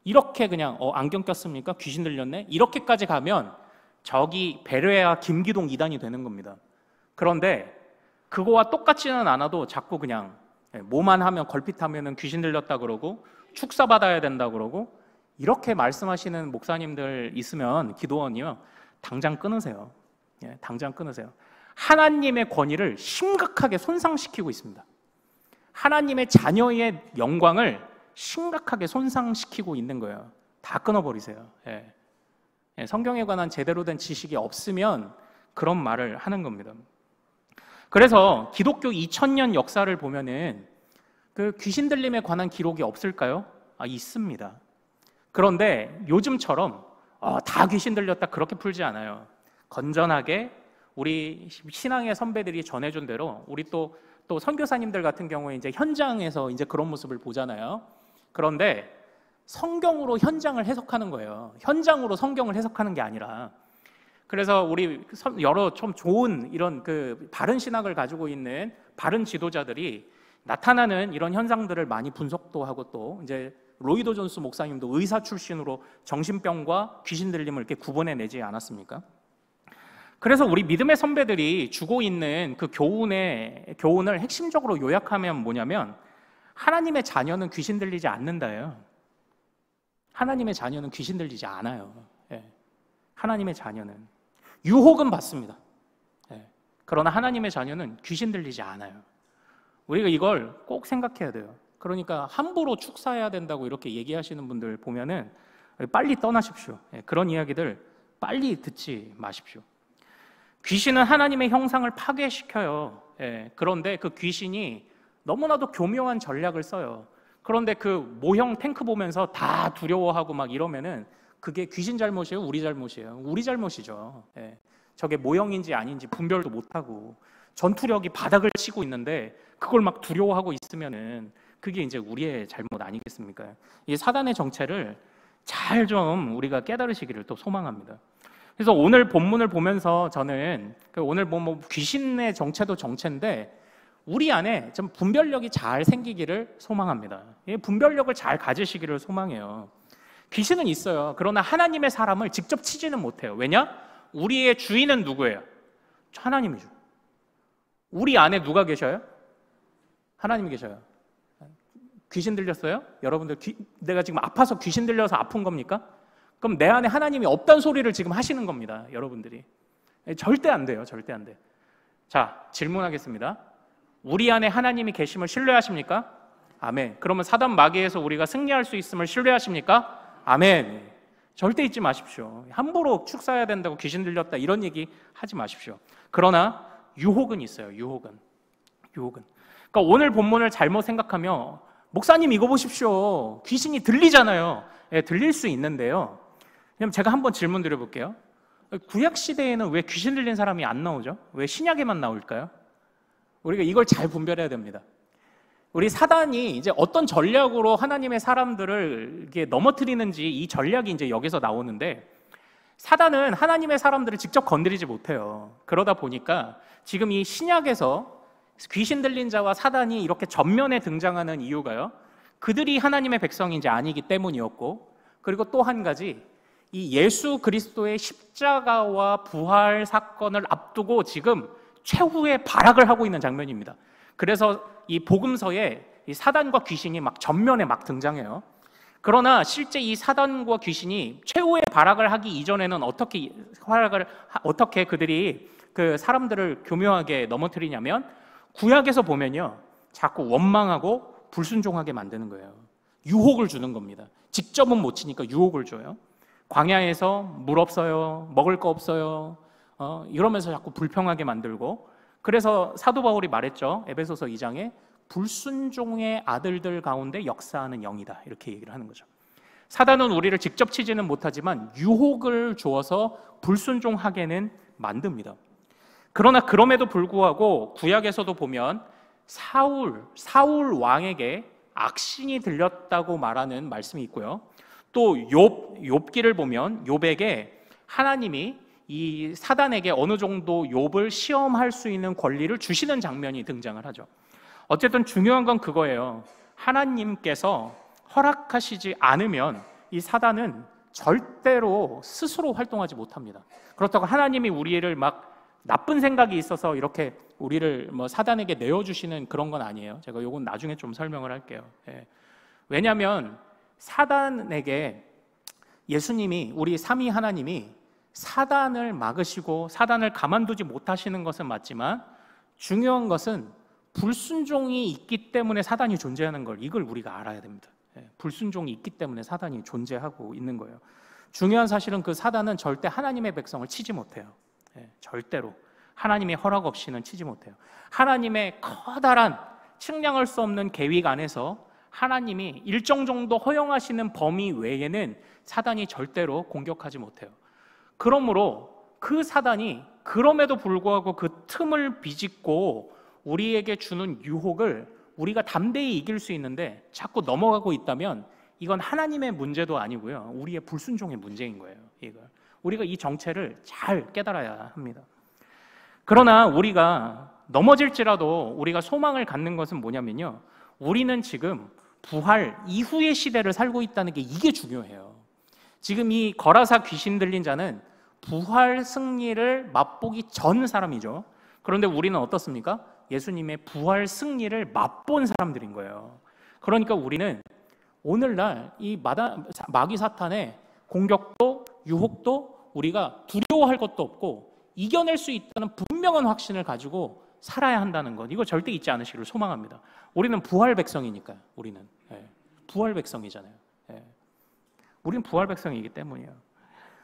이렇게 그냥 안경 꼈습니까? 귀신 들렸네? 이렇게까지 가면 저기 베레아 김기동 2단이 되는 겁니다. 그런데 그거와 똑같지는 않아도 자꾸 그냥 뭐만 하면 걸핏하면은 귀신 들렸다 그러고 축사 받아야 된다 그러고, 이렇게 말씀하시는 목사님들 있으면 기도원이요, 당장 끊으세요. 당장 끊으세요. 하나님의 권위를 심각하게 손상시키고 있습니다. 하나님의 자녀의 영광을 심각하게 손상시키고 있는 거예요. 다 끊어버리세요. 성경에 관한 제대로 된 지식이 없으면 그런 말을 하는 겁니다. 그래서 기독교 2000년 역사를 보면은 그 귀신 들림에 관한 기록이 없을까요? 있습니다. 그런데 요즘처럼 다 귀신 들렸다 그렇게 풀지 않아요. 건전하게 우리 신앙의 선배들이 전해준 대로, 우리 또 선교사님들 같은 경우에 이제 현장에서 이제 그런 모습을 보잖아요. 그런데 성경으로 현장을 해석하는 거예요. 현장으로 성경을 해석하는 게 아니라. 그래서 우리 여러 좀 좋은 이런 그 바른 신학을 가지고 있는 바른 지도자들이 나타나는 이런 현상들을 많이 분석도 하고, 또 이제 로이더 존스 목사님도 의사 출신으로 정신병과 귀신 들림을 이렇게 구분해내지 않았습니까? 그래서 우리 믿음의 선배들이 주고 있는 그 교훈을 핵심적으로 요약하면 뭐냐면, 하나님의 자녀는 귀신 들리지 않는다예요. 하나님의 자녀는 귀신 들리지 않아요. 하나님의 자녀는 유혹은 받습니다. 그러나 하나님의 자녀는 귀신 들리지 않아요. 우리가 이걸 꼭 생각해야 돼요. 그러니까 함부로 축사해야 된다고 이렇게 얘기하시는 분들 보면은 빨리 떠나십시오. 그런 이야기들 빨리 듣지 마십시오. 귀신은 하나님의 형상을 파괴시켜요. 그런데 그 귀신이 너무나도 교묘한 전략을 써요. 그런데 그 모형 탱크 보면서 다 두려워하고 막 이러면은 그게 귀신 잘못이에요? 우리 잘못이에요? 우리 잘못이죠. 저게 모형인지 아닌지 분별도 못하고 전투력이 바닥을 치고 있는데 그걸 막 두려워하고 있으면은 그게 이제 우리의 잘못 아니겠습니까? 이 사단의 정체를 잘 좀 우리가 깨달으시기를 또 소망합니다. 그래서 오늘 본문을 보면서 저는 오늘 뭐 귀신의 정체도 정체인데 우리 안에 좀 분별력이 잘 생기기를 소망합니다. 이 분별력을 잘 가지시기를 소망해요. 귀신은 있어요. 그러나 하나님의 사람을 직접 치지는 못해요. 왜냐? 우리의 주인은 누구예요? 하나님이죠. 우리 안에 누가 계셔요? 하나님이 계셔요. 귀신 들렸어요? 여러분들 내가 지금 아파서 귀신 들려서 아픈 겁니까? 그럼 내 안에 하나님이 없다는 소리를 지금 하시는 겁니다. 여러분들이. 절대 안 돼요. 절대 안 돼. 자, 질문하겠습니다. 우리 안에 하나님이 계심을 신뢰하십니까? 아멘. 그러면 사단 마귀에서 우리가 승리할 수 있음을 신뢰하십니까? 아멘. 절대 잊지 마십시오. 함부로 축사해야 된다고 귀신 들렸다 이런 얘기 하지 마십시오. 그러나 유혹은 있어요. 유혹은. 그러니까 오늘 본문을 잘못 생각하며 목사님 이거 보십시오. 귀신이 들리잖아요. 예, 들릴 수 있는데요. 그럼 제가 한번 질문 드려볼게요. 구약 시대에는 왜 귀신 들린 사람이 안 나오죠? 왜 신약에만 나올까요? 우리가 이걸 잘 분별해야 됩니다. 우리 사단이 이제 어떤 전략으로 하나님의 사람들을 이렇게 넘어뜨리는지 이 전략이 이제 여기서 나오는데 사단은 하나님의 사람들을 직접 건드리지 못해요. 그러다 보니까 지금 이 신약에서 귀신 들린 자와 사단이 이렇게 전면에 등장하는 이유가요. 그들이 하나님의 백성이 이제 아니기 때문이었고 그리고 또 한 가지 이 예수 그리스도의 십자가와 부활 사건을 앞두고 지금 최후의 발악을 하고 있는 장면입니다. 그래서 이 복음서에 이 사단과 귀신이 막 전면에 막 등장해요. 그러나 실제 이 사단과 귀신이 최후의 발악을 하기 이전에는 어떻게 그들이 그 사람들을 교묘하게 넘어뜨리냐면 구약에서 보면요, 자꾸 원망하고 불순종하게 만드는 거예요. 유혹을 주는 겁니다. 직접은 못 치니까 유혹을 줘요. 광야에서 물 없어요, 먹을 거 없어요, 이러면서 자꾸 불평하게 만들고. 그래서 사도 바울이 말했죠. 에베소서 2장에 불순종의 아들들 가운데 역사하는 영이다, 이렇게 얘기를 하는 거죠. 사단은 우리를 직접 치지는 못하지만 유혹을 주어서 불순종하게는 만듭니다. 그러나 그럼에도 불구하고 구약에서도 보면 사울 왕에게 악신이 들렸다고 말하는 말씀이 있고요. 또 욥기를 보면 욥에게 하나님이 이 사단에게 어느 정도 욥을 시험할 수 있는 권리를 주시는 장면이 등장을 하죠. 어쨌든 중요한 건 그거예요. 하나님께서 허락하시지 않으면 이 사단은 절대로 스스로 활동하지 못합니다. 그렇다고 하나님이 우리를 막 나쁜 생각이 있어서 이렇게 우리를 뭐 사단에게 내어주시는 그런 건 아니에요. 제가 이건 나중에 좀 설명을 할게요. 예. 왜냐하면 사단에게 예수님이, 우리 삼위 하나님이 사단을 막으시고 사단을 가만두지 못하시는 것은 맞지만 중요한 것은 불순종이 있기 때문에 사단이 존재하는 걸, 이걸 우리가 알아야 됩니다. 예. 불순종이 있기 때문에 사단이 존재하고 있는 거예요. 중요한 사실은 그 사단은 절대 하나님의 백성을 치지 못해요. 예. 절대로 하나님의 허락 없이는 치지 못해요. 하나님의 커다란 측량할 수 없는 계획 안에서 하나님이 일정 정도 허용하시는 범위 외에는 사단이 절대로 공격하지 못해요. 그러므로 그 사단이 그럼에도 불구하고 그 틈을 비집고 우리에게 주는 유혹을 우리가 담대히 이길 수 있는데 자꾸 넘어가고 있다면 이건 하나님의 문제도 아니고요, 우리의 불순종의 문제인 거예요. 우리가 이 정체를 잘 깨달아야 합니다. 그러나 우리가 넘어질지라도 우리가 소망을 갖는 것은 뭐냐면요, 우리는 지금 부활 이후의 시대를 살고 있다는 게, 이게 중요해요. 지금 이 거라사 귀신 들린 자는 부활 승리를 맛보기 전 사람이죠. 그런데 우리는 어떻습니까? 예수님의 부활 승리를 맛본 사람들인 거예요. 그러니까 우리는 오늘날 이 마귀 사탄의 공격도 유혹도 우리가 두려워할 것도 없고 이겨낼 수 있다는 분명한 확신을 가지고 살아야 한다는 것, 이거 절대 잊지 않으시기를 소망합니다. 우리는 부활 백성이니까요. 우리는 부활 백성이잖아요. 우리는 부활 백성이기 때문이에요.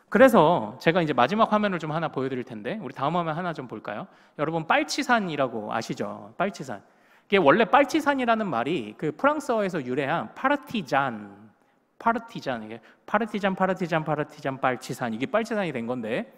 그래서 제가 이제 마지막 화면을 좀 하나 보여드릴 텐데, 우리 다음 화면 하나 좀 볼까요? 여러분 빨치산이라고 아시죠? 빨치산. 이게 원래 빨치산이라는 말이 그 프랑스어에서 유래한 파르티잔, 이게 파르티잔 빨치산, 이게 빨치산이 된 건데,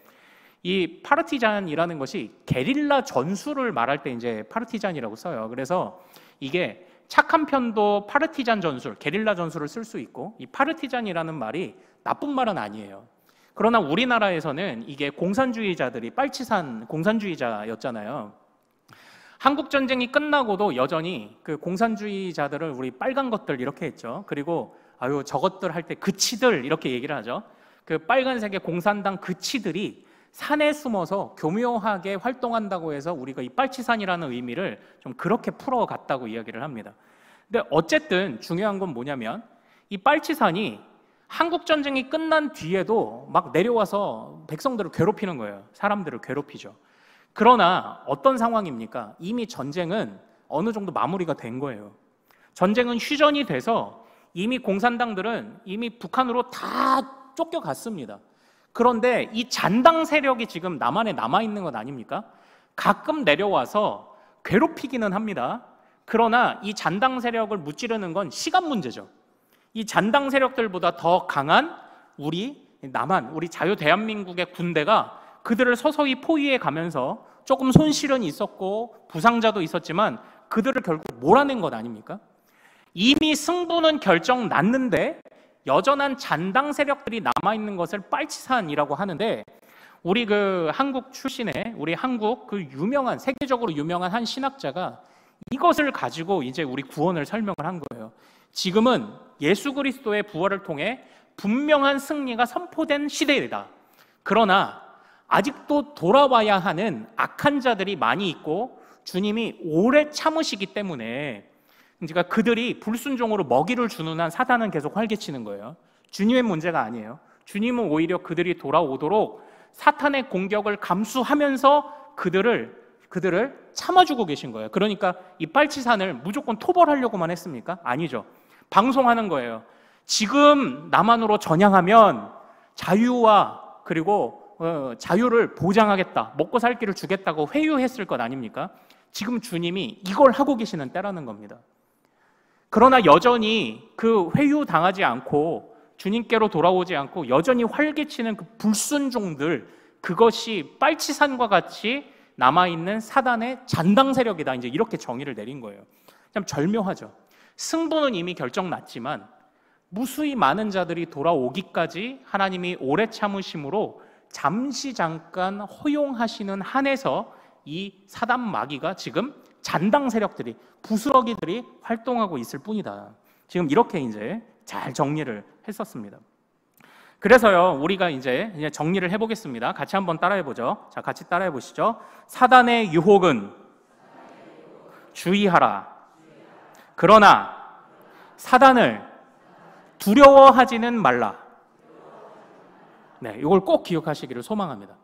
이 파르티잔이라는 것이 게릴라 전술을 말할 때 이제 파르티잔이라고 써요. 그래서 이게 착한 편도 파르티잔 전술, 게릴라 전술을 쓸 수 있고, 이 파르티잔이라는 말이 나쁜 말은 아니에요. 그러나 우리나라에서는 이게 공산주의자들이 빨치산 공산주의자였잖아요. 한국전쟁이 끝나고도 여전히 그 공산주의자들을 우리 빨간 것들 이렇게 했죠. 그리고 아유 저것들 할 때 그치들 이렇게 얘기를 하죠. 그 빨간색의 공산당 그치들이 산에 숨어서 교묘하게 활동한다고 해서 우리가 이 빨치산이라는 의미를 좀 그렇게 풀어갔다고 이야기를 합니다. 근데 어쨌든 중요한 건 뭐냐면 이 빨치산이 한국전쟁이 끝난 뒤에도 막 내려와서 백성들을 괴롭히는 거예요. 사람들을 괴롭히죠. 그러나 어떤 상황입니까? 이미 전쟁은 어느 정도 마무리가 된 거예요. 전쟁은 휴전이 돼서 이미 공산당들은 이미 북한으로 다 쫓겨갔습니다. 그런데 이 잔당 세력이 지금 남한에 남아있는 것 아닙니까? 가끔 내려와서 괴롭히기는 합니다. 그러나 이 잔당 세력을 무찌르는 건 시간 문제죠. 이 잔당 세력들보다 더 강한 우리 남한, 우리 자유 대한민국의 군대가 그들을 서서히 포위해 가면서 조금 손실은 있었고 부상자도 있었지만 그들을 결국 몰아낸 것 아닙니까? 이미 승부는 결정 났는데 여전한 잔당 세력들이 남아있는 것을 빨치산이라고 하는데, 우리 그 한국 출신의 우리 한국 그 유명한 세계적으로 유명한 한 신학자가 이것을 가지고 이제 우리 구원을 설명을 한 거예요. 지금은 예수 그리스도의 부활을 통해 분명한 승리가 선포된 시대이다. 그러나 아직도 돌아와야 하는 악한 자들이 많이 있고 주님이 오래 참으시기 때문에 그러니까 그들이 불순종으로 먹이를 주는 한 사단은 계속 활개치는 거예요. 주님의 문제가 아니에요. 주님은 오히려 그들이 돌아오도록 사탄의 공격을 감수하면서 그들을 참아주고 계신 거예요. 그러니까 이 빨치산을 무조건 토벌하려고만 했습니까? 아니죠. 방송하는 거예요. 지금 남한으로 전향하면 자유와 그리고 자유를 보장하겠다, 먹고 살 길을 주겠다고 회유했을 것 아닙니까? 지금 주님이 이걸 하고 계시는 때라는 겁니다. 그러나 여전히 그 회유당하지 않고 주님께로 돌아오지 않고 여전히 활개치는 그 불순종들, 그것이 빨치산과 같이 남아있는 사단의 잔당 세력이다. 이제 이렇게 정의를 내린 거예요. 참 절묘하죠. 승부는 이미 결정났지만 무수히 많은 자들이 돌아오기까지 하나님이 오래 참으심으로 잠시 잠깐 허용하시는 한에서 이 사단 마귀가 지금 잔당 세력들이, 부스러기들이 활동하고 있을 뿐이다. 지금 이렇게 이제 잘 정리를 했었습니다. 그래서요, 우리가 이제 정리를 해보겠습니다. 같이 한번 따라해보죠. 자, 같이 따라해보시죠. 사단의 유혹은 주의하라. 그러나 사단을 두려워하지는 말라. 네, 이걸 꼭 기억하시기를 소망합니다.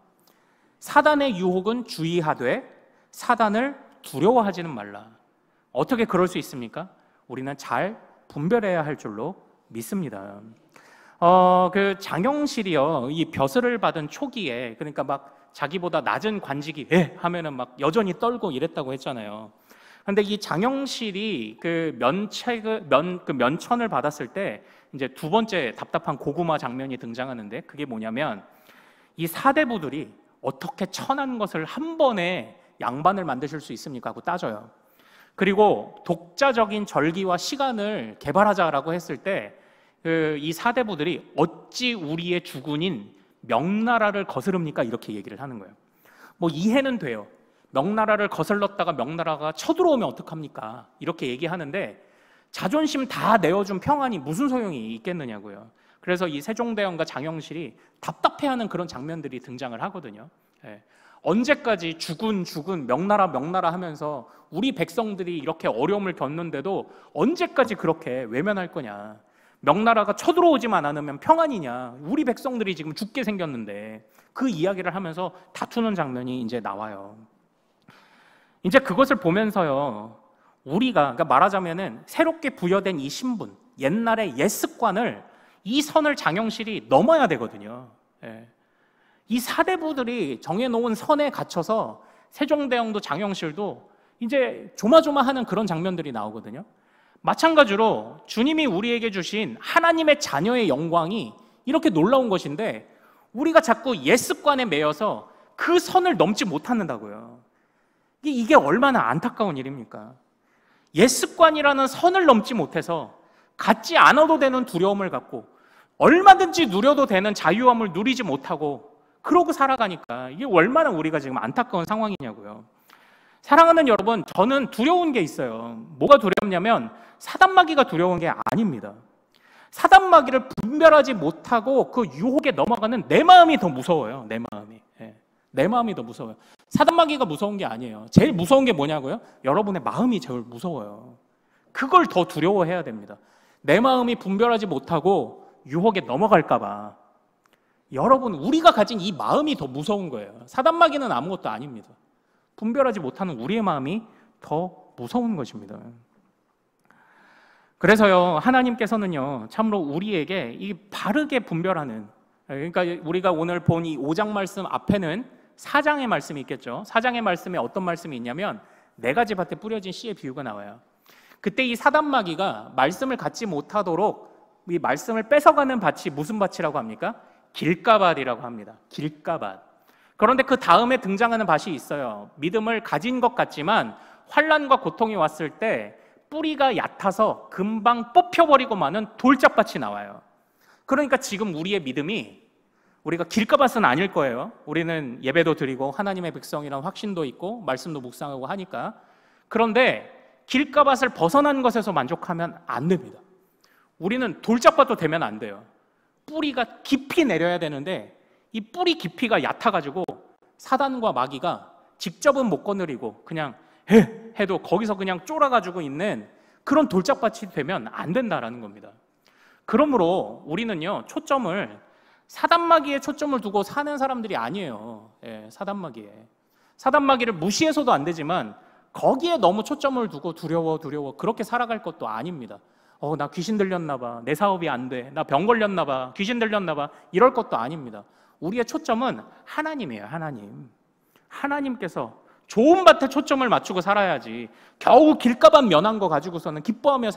사단의 유혹은 주의하되 사단을 두려워하지는 말라. 어떻게 그럴 수 있습니까? 우리는 잘 분별해야 할 줄로 믿습니다. 그 장영실이요, 이 벼슬을 받은 초기에, 그러니까 막 자기보다 낮은 관직이 하면은 막 여전히 떨고 이랬다고 했잖아요. 근데 이 장영실이 그 면천을 받았을 때 이제 두 번째 답답한 고구마 장면이 등장하는데, 그게 뭐냐면 이 사대부들이 어떻게 천한 것을 한 번에 양반을 만드실 수 있습니까? 하고 따져요. 그리고 독자적인 절기와 시간을 개발하자라고 했을 때 이 사대부들이 어찌 우리의 주군인 명나라를 거스릅니까? 이렇게 얘기를 하는 거예요. 뭐 이해는 돼요. 명나라를 거슬렀다가 명나라가 쳐들어오면 어떡합니까? 이렇게 얘기하는데 자존심 다 내어준 평안이 무슨 소용이 있겠느냐고요. 그래서 이 세종대왕과 장영실이 답답해하는 그런 장면들이 등장을 하거든요. 언제까지 주군 명나라 하면서 우리 백성들이 이렇게 어려움을 겪는데도 언제까지 그렇게 외면할 거냐. 명나라가 쳐들어오지만 않으면 평안이냐. 우리 백성들이 지금 죽게 생겼는데, 그 이야기를 하면서 다투는 장면이 이제 나와요. 이제 그것을 보면서요, 우리가, 그러니까 말하자면은 새롭게 부여된 이 신분, 옛날의 옛 습관을, 이 선을 장영실이 넘어야 되거든요. 이 사대부들이 정해놓은 선에 갇혀서 세종대왕도 장영실도 이제 조마조마하는 그런 장면들이 나오거든요. 마찬가지로 주님이 우리에게 주신 하나님의 자녀의 영광이 이렇게 놀라운 것인데 우리가 자꾸 옛 습관에 매여서 그 선을 넘지 못한다고요. 이게 얼마나 안타까운 일입니까? 옛습관이라는 선을 넘지 못해서 갖지 않아도 되는 두려움을 갖고 얼마든지 누려도 되는 자유함을 누리지 못하고 그러고 살아가니까 이게 얼마나 우리가 지금 안타까운 상황이냐고요. 사랑하는 여러분, 저는 두려운 게 있어요. 뭐가 두렵냐면 사단마귀가 두려운 게 아닙니다. 사단마귀를 분별하지 못하고 그 유혹에 넘어가는 내 마음이 더 무서워요. 내 마음이. 내 마음이 더 무서워요. 사단마귀가 무서운 게 아니에요. 제일 무서운 게 뭐냐고요? 여러분의 마음이 제일 무서워요. 그걸 더 두려워해야 됩니다. 내 마음이 분별하지 못하고 유혹에 넘어갈까 봐. 여러분, 우리가 가진 이 마음이 더 무서운 거예요. 사단마귀는 아무것도 아닙니다. 분별하지 못하는 우리의 마음이 더 무서운 것입니다. 그래서요, 하나님께서는요, 참으로 우리에게 이 바르게 분별하는, 그러니까 우리가 오늘 본 이 5장 말씀 앞에는 4장의 말씀이 있겠죠. 4장의 말씀에 어떤 말씀이 있냐면 4가지 밭에 뿌려진 씨의 비유가 나와요. 그때 이 사단마귀가 말씀을 갖지 못하도록 이 말씀을 뺏어가는 밭이 무슨 밭이라고 합니까? 길가밭이라고 합니다. 길가밭. 그런데 그 다음에 등장하는 밭이 있어요. 믿음을 가진 것 같지만 환난과 고통이 왔을 때 뿌리가 얕아서 금방 뽑혀버리고 마는 돌짝밭이 나와요. 그러니까 지금 우리의 믿음이, 우리가 길가밭은 아닐 거예요. 우리는 예배도 드리고 하나님의 백성이라는 확신도 있고 말씀도 묵상하고 하니까. 그런데 길가밭을 벗어난 것에서 만족하면 안 됩니다. 우리는 돌짝밭도 되면 안 돼요. 뿌리가 깊이 내려야 되는데 이 뿌리 깊이가 얕아가지고 사단과 마귀가 직접은 못 거느리고 그냥 해도 거기서 그냥 쫄아가지고 있는 그런 돌짝밭이 되면 안 된다라는 겁니다. 그러므로 우리는요, 초점을 사단마귀에 초점을 두고 사는 사람들이 아니에요. 사단마귀를 무시해서도 안 되지만 거기에 너무 초점을 두고 두려워 그렇게 살아갈 것도 아닙니다. 나 귀신 들렸나 봐, 내 사업이 안 돼, 나 병 걸렸나 봐, 귀신 들렸나 봐, 이럴 것도 아닙니다. 우리의 초점은 하나님이에요. 하나님께서 좋은 밭에 초점을 맞추고 살아야지 겨우 길가밭 면한 거 가지고서는 기뻐하며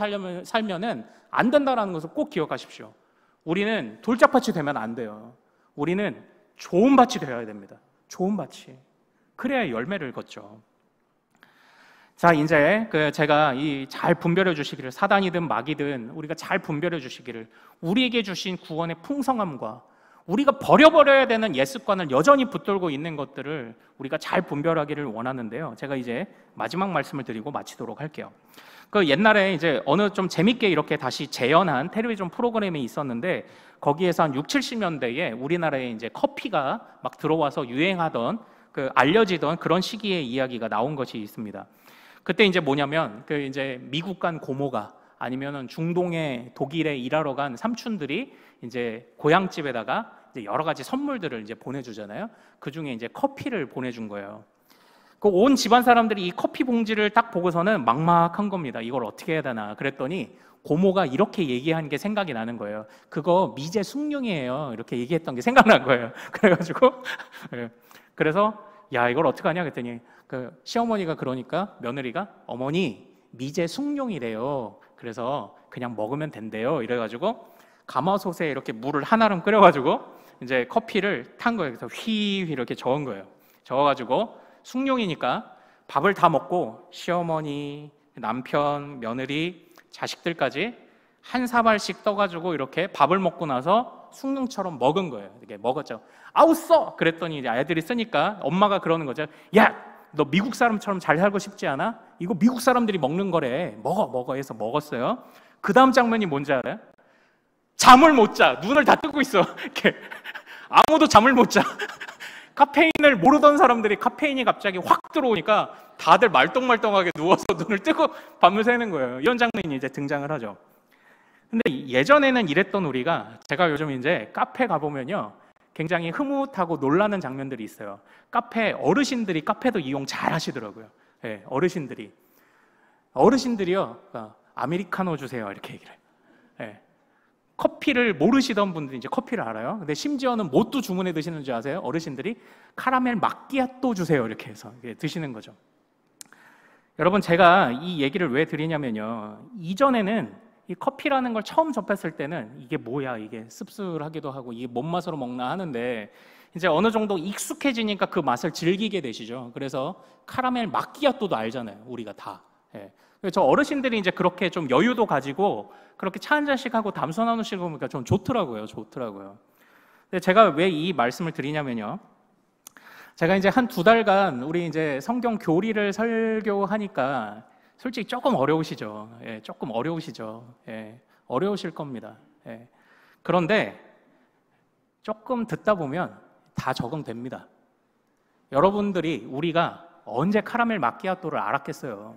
살면은 안 된다는 것을 꼭 기억하십시오. 우리는 돌짝밭이 되면 안 돼요. 우리는 좋은 밭이 되어야 됩니다. 좋은 밭이. 그래야 열매를 걷죠. 자, 이제 제가 이 잘 분별해 주시기를, 사단이든 마귀든 우리가 잘 분별해 주시기를, 우리에게 주신 구원의 풍성함과 우리가 버려버려야 되는 옛 습관을 여전히 붙들고 있는 것들을 우리가 잘 분별하기를 원하는데요. 제가 이제 마지막 말씀을 드리고 마치도록 할게요. 그 옛날에 이제 어느 좀 재밌게 이렇게 다시 재현한 텔레비전 프로그램이 있었는데 거기에서 한 60, 70년대에 우리나라에 이제 커피가 막 들어와서 유행하던 알려지던 그런 시기의 이야기가 나온 것이 있습니다. 그때 이제 뭐냐면 이제 미국 간 고모가 아니면은 중동의 독일에 일하러 간 삼촌들이 이제 고향집에다가 이제 여러 가지 선물들을 이제 보내주잖아요. 그 중에 이제 커피를 보내준 거예요. 그 온 집안 사람들이 이 커피 봉지를 딱 보고서는 막막한 겁니다. 이걸 어떻게 해야 되나. 그랬더니 고모가 이렇게 얘기한 게 생각이 나는 거예요. 그거 미제 숭늉이에요. 이렇게 얘기했던 게 생각난 거예요. 그래가지고 그래서 야, 이걸 어떡하냐 그랬더니 시어머니가 그러니까 며느리가 어머니 미제 숭늉이래요. 그래서 그냥 먹으면 된대요. 이래가지고 가마솥에 이렇게 물을 한아름 끓여가지고 이제 커피를 탄 거예요. 그래서 휘 이렇게 저은 거예요. 저어가지고 숭늉이니까 밥을 다 먹고 시어머니, 남편, 며느리, 자식들까지 한 사발씩 떠가지고 이렇게 밥을 먹고 나서 숭늉처럼 먹은 거예요. 이렇게 먹었죠. 아우 써! 그랬더니 이제 아이들이 쓰니까 엄마가 그러는 거죠. 야! 너 미국 사람처럼 잘 살고 싶지 않아? 이거 미국 사람들이 먹는 거래. 먹어 해서 먹었어요. 그 다음 장면이 뭔지 알아요? 잠을 못 자. 눈을 다 뜨고 있어. 이렇게 아무도 잠을 못 자. 카페인을 모르던 사람들이 카페인이 갑자기 확 들어오니까 다들 말똥말똥하게 누워서 눈을 뜨고 밤을 새는 거예요. 이런 장면이 이제 등장을 하죠. 근데 예전에는 이랬던 우리가, 제가 요즘 이제 카페 가보면요, 굉장히 흐뭇하고 놀라는 장면들이 있어요. 어르신들이 카페도 이용 잘 하시더라고요. 네, 어르신들이요, 아메리카노 주세요 이렇게 얘기를 해요. 네. 커피를 모르시던 분들이 이제 커피를 알아요. 근데 심지어는 뭣도 주문해 드시는 줄 아세요? 어르신들이 카라멜 마끼아또 주세요 이렇게 해서 드시는 거죠. 여러분, 제가 이 얘기를 왜 드리냐면요, 이전에는 이 커피라는 걸 처음 접했을 때는 이게 뭐야, 이게 씁쓸하기도 하고 이게 뭔 맛으로 먹나 하는데 이제 어느 정도 익숙해지니까 그 맛을 즐기게 되시죠. 그래서 카라멜 마끼아또도 알잖아요, 우리가 다. 예. 저 어르신들이 이제 그렇게 좀 여유도 가지고 그렇게 차 한 잔씩 하고 담소 나누시고 보니까 좀 좋더라고요. 근데 제가 왜 이 말씀을 드리냐면요. 제가 이제 한 2달간 우리 이제 성경 교리를 설교하니까 솔직히 조금 어려우시죠. 예, 조금 어려우시죠. 예, 어려우실 겁니다. 예. 그런데 조금 듣다 보면 다 적응됩니다. 여러분들이 우리가 언제 카라멜 마키아토를 알았겠어요.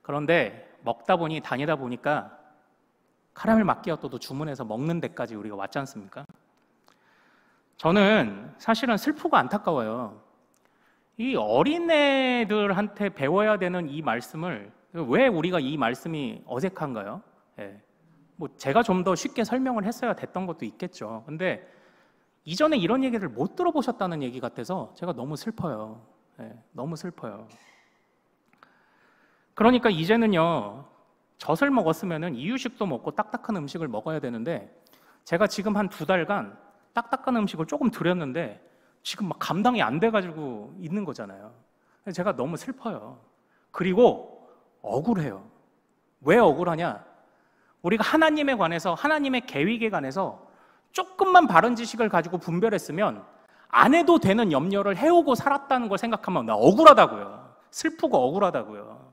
그런데 먹다 보니 다니다 보니까 카라멜 마키아토도 주문해서 먹는 데까지 우리가 왔지 않습니까? 저는 사실은 슬프고 안타까워요. 이 어린애들한테 배워야 되는 이 말씀을 왜 우리가 이 말씀이 어색한가요? 예. 뭐 제가 좀 더 쉽게 설명을 했어야 됐던 것도 있겠죠. 근데 이전에 이런 얘기를 못 들어보셨다는 얘기 같아서 제가 너무 슬퍼요. 예, 너무 슬퍼요. 그러니까 이제는요, 젖을 먹었으면은 이유식도 먹고 딱딱한 음식을 먹어야 되는데 제가 지금 한 2달간 딱딱한 음식을 조금 드렸는데 지금 막 감당이 안 돼가지고 있는 거잖아요. 제가 너무 슬퍼요. 그리고 억울해요. 왜 억울하냐? 우리가 하나님에 관해서, 하나님의 계획에 관해서 조금만 바른 지식을 가지고 분별했으면 안 해도 되는 염려를 해오고 살았다는 걸 생각하면 나 억울하다고요. 슬프고 억울하다고요.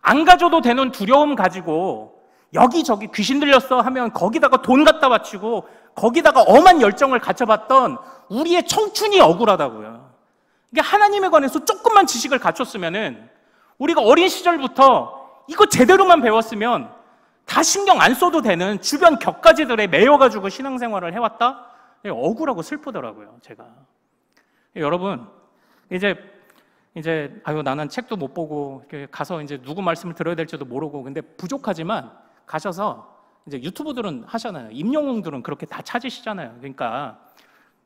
안 가져도 되는 두려움 가지고 여기저기 귀신 들렸어 하면 거기다가 돈 갖다 바치고 거기다가 엄한 열정을 갖춰봤던 우리의 청춘이 억울하다고요. 이게 하나님에 관해서 조금만 지식을 갖췄으면은 우리가 어린 시절부터 이거 제대로만 배웠으면 다 신경 안 써도 되는 주변 격가지들에 매여가지고 신앙생활을 해왔다? 억울하고 슬프더라고요, 제가. 여러분, 이제 아유 나는 책도 못 보고 가서 이제 누구 말씀을 들어야 될지도 모르고 근데 부족하지만 가셔서 이제 유튜브들은 하잖아요. 임영웅들은 그렇게 다 찾으시잖아요.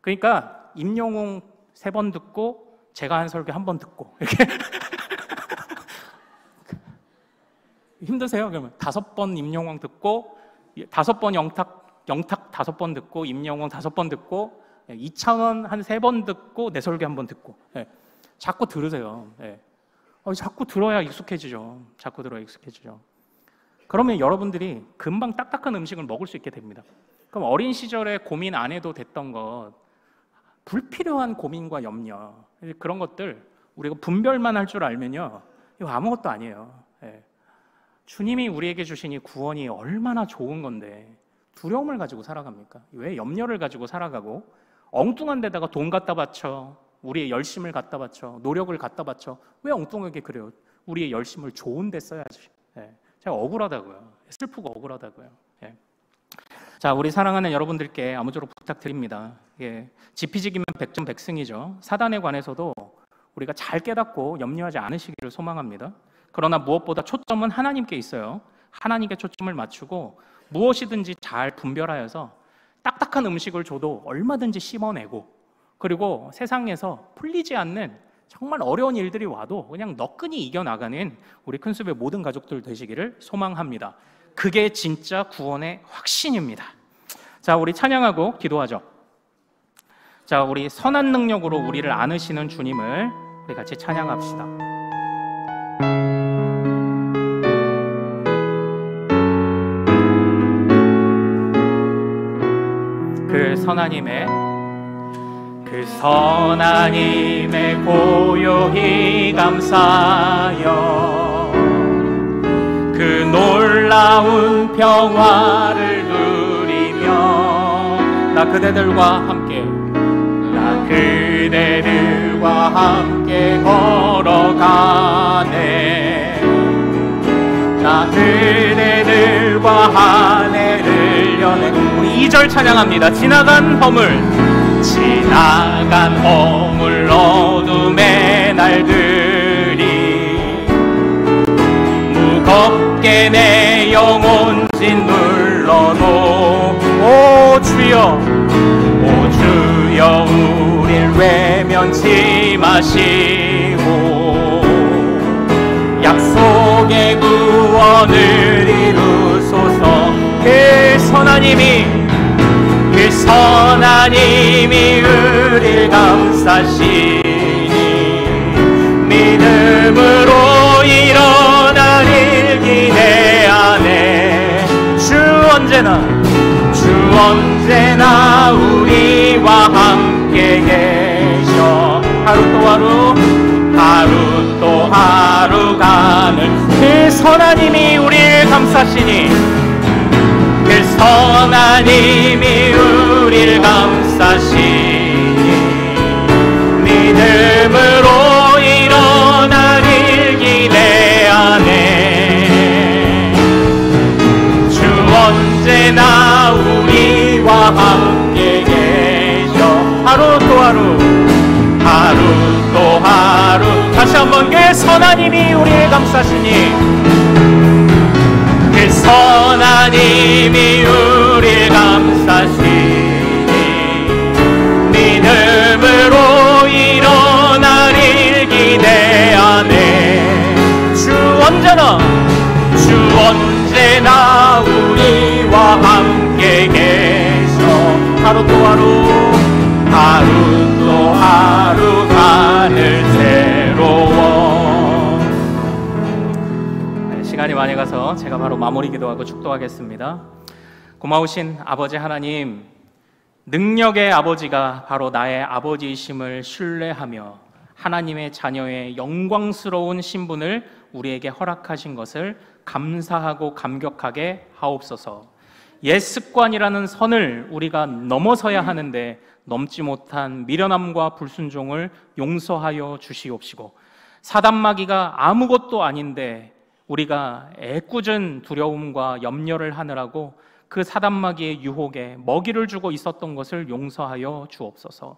그러니까 임영웅 3번 듣고 제가 한 설교 1번 듣고 이렇게 힘드세요? 그러면 5번 임영웅 듣고 5번 영탁 5번 듣고 임영웅 5번 듣고 이창원 한 3번 듣고 내 설교 1번 듣고 자꾸 들으세요. 자꾸 들어야 익숙해지죠. 그러면 여러분들이 금방 딱딱한 음식을 먹을 수 있게 됩니다. 그럼 어린 시절에 고민 안 해도 됐던 것, 불필요한 고민과 염려, 그런 것들 우리가 분별만 할 줄 알면요, 이거 아무것도 아니에요. 주님이 우리에게 주신 이 구원이 얼마나 좋은 건데 두려움을 가지고 살아갑니까? 왜 염려를 가지고 살아가고 엉뚱한 데다가 돈 갖다 바쳐, 우리의 열심을 갖다 바쳐, 노력을 갖다 바쳐. 왜 엉뚱하게 그래요? 우리의 열심을 좋은 데 써야지. 제가 억울하다고요. 슬프고 억울하다고요. 자, 우리 사랑하는 여러분들께 아무쪼록 부탁드립니다. 지피지기면 백전백승이죠. 사단에 관해서도 우리가 잘 깨닫고 염려하지 않으시기를 소망합니다. 그러나 무엇보다 초점은 하나님께 있어요. 하나님께 초점을 맞추고 무엇이든지 잘 분별하여서 딱딱한 음식을 줘도 얼마든지 씹어내고, 그리고 세상에서 풀리지 않는 정말 어려운 일들이 와도 그냥 너끈히 이겨나가는 우리 큰숲의 모든 가족들 되시기를 소망합니다. 그게 진짜 구원의 확신입니다. 자, 우리 찬양하고 기도하죠. 자, 우리 선한 능력으로 우리를 안으시는 주님을 우리 같이 찬양합시다. 그 선하님의 고요히 감사하여 그 놀라운 평화를 누리며 나 그대들과 함께 걸어가네. 나 그대들과 하늘을 여네. 우리 2절 찬양합니다. 지나간 허물 어둠의 날들이 무겁게 내 영혼 짓눌러도 오 주여 우릴 외면치 마시고 약속의 구원을 이루소서. 그 선하님이 우릴 감싸시니 믿음으로 일어날 일 언제나 우리와 함께 계셔. 하루 또 하루 가는 그 선하님이 우리를 감싸시니, 그 선하님이 우리를 감싸시니, 믿음으로 일어나길 기대하네. 주 언제나 우리와 함께 계셔. 하루 또 하루 다시 한번 그 선하님이 우리를 감싸시니, 그 선하님이 우리를 감싸시니, 믿음으로 일어나길 기대하네. 주 언제나 우리와 함께 계셔. 하루 또 하루 하늘 새로워. 네, 시간이 많이 가서 제가 바로 마무리 기도하고 축도하겠습니다. 고마우신 아버지 하나님, 능력의 아버지가 바로 나의 아버지이심을 신뢰하며 하나님의 자녀의 영광스러운 신분을 우리에게 허락하신 것을 감사하고 감격하게 하옵소서. 옛 습관이라는 선을 우리가 넘어서야 하는데 넘지 못한 미련함과 불순종을 용서하여 주시옵시고, 사단마귀가 아무것도 아닌데 우리가 애꿎은 두려움과 염려를 하느라고 그 사단마귀의 유혹에 먹이를 주고 있었던 것을 용서하여 주옵소서.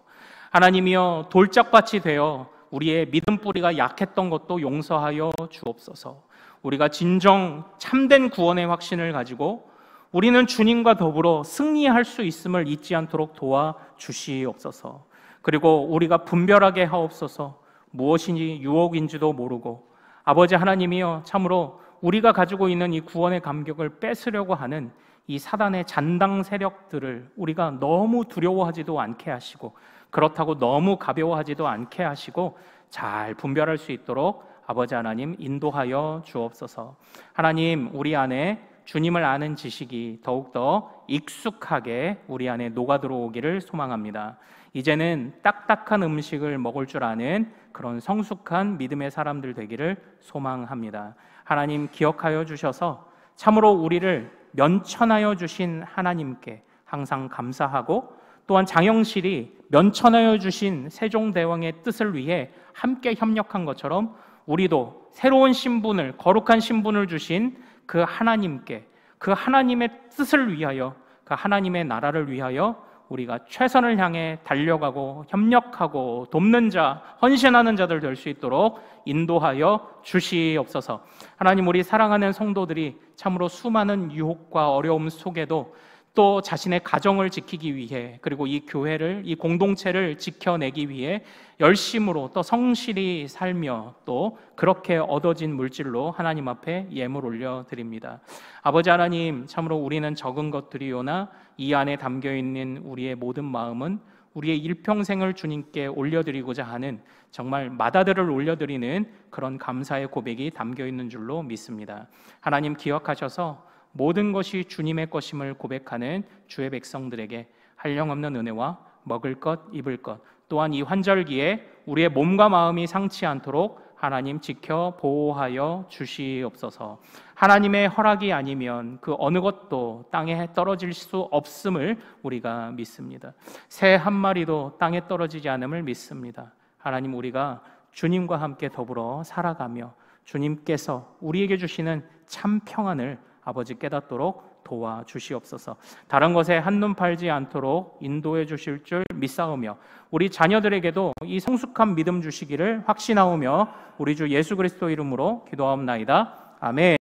하나님이여, 돌짝밭이 되어 우리의 믿음 뿌리가 약했던 것도 용서하여 주옵소서. 우리가 진정 참된 구원의 확신을 가지고 우리는 주님과 더불어 승리할 수 있음을 잊지 않도록 도와주시옵소서. 그리고 우리가 분별하게 하옵소서. 무엇인지 유혹인지도 모르고, 아버지 하나님이여, 참으로 우리가 가지고 있는 이 구원의 감격을 뺏으려고 하는 이 사단의 잔당 세력들을 우리가 너무 두려워하지도 않게 하시고, 그렇다고 너무 가벼워하지도 않게 하시고, 잘 분별할 수 있도록 아버지 하나님 인도하여 주옵소서. 하나님, 우리 안에 주님을 아는 지식이 더욱더 익숙하게 우리 안에 녹아들어오기를 소망합니다. 이제는 딱딱한 음식을 먹을 줄 아는 그런 성숙한 믿음의 사람들 되기를 소망합니다. 하나님, 기억하여 주셔서 참으로 우리를 면천하여 주신 하나님께 항상 감사하고, 또한 장영실이 면천하여 주신 세종대왕의 뜻을 위해 함께 협력한 것처럼 우리도 새로운 신분을, 거룩한 신분을 주신 그 하나님께, 그 하나님의 뜻을 위하여, 그 하나님의 나라를 위하여 우리가 최선을 향해 달려가고 협력하고 돕는 자, 헌신하는 자들 될 수 있도록 인도하여 주시옵소서. 하나님, 우리 사랑하는 성도들이 참으로 수많은 유혹과 어려움 속에도 또 자신의 가정을 지키기 위해, 그리고 이 교회를, 이 공동체를 지켜내기 위해 열심으로 또 성실히 살며 또 그렇게 얻어진 물질로 하나님 앞에 예물 올려드립니다. 아버지 하나님, 참으로 우리는 적은 것들이오나 이 안에 담겨있는 우리의 모든 마음은 우리의 일평생을 주님께 올려드리고자 하는, 정말 마다들을 올려드리는 그런 감사의 고백이 담겨있는 줄로 믿습니다. 하나님, 기억하셔서 모든 것이 주님의 것임을 고백하는 주의 백성들에게 한량없는 은혜와 먹을 것, 입을 것, 또한 이 환절기에 우리의 몸과 마음이 상치 않도록 하나님 지켜 보호하여 주시옵소서. 하나님의 허락이 아니면 그 어느 것도 땅에 떨어질 수 없음을 우리가 믿습니다. 새 한 마리도 땅에 떨어지지 않음을 믿습니다. 하나님, 우리가 주님과 함께 더불어 살아가며 주님께서 우리에게 주시는 참 평안을 아버지 깨닫도록 도와주시옵소서. 다른 것에 한눈 팔지 않도록 인도해 주실 줄 믿사오며, 우리 자녀들에게도 이 성숙한 믿음 주시기를 확신하오며 우리 주 예수 그리스도 이름으로 기도하옵나이다. 아멘.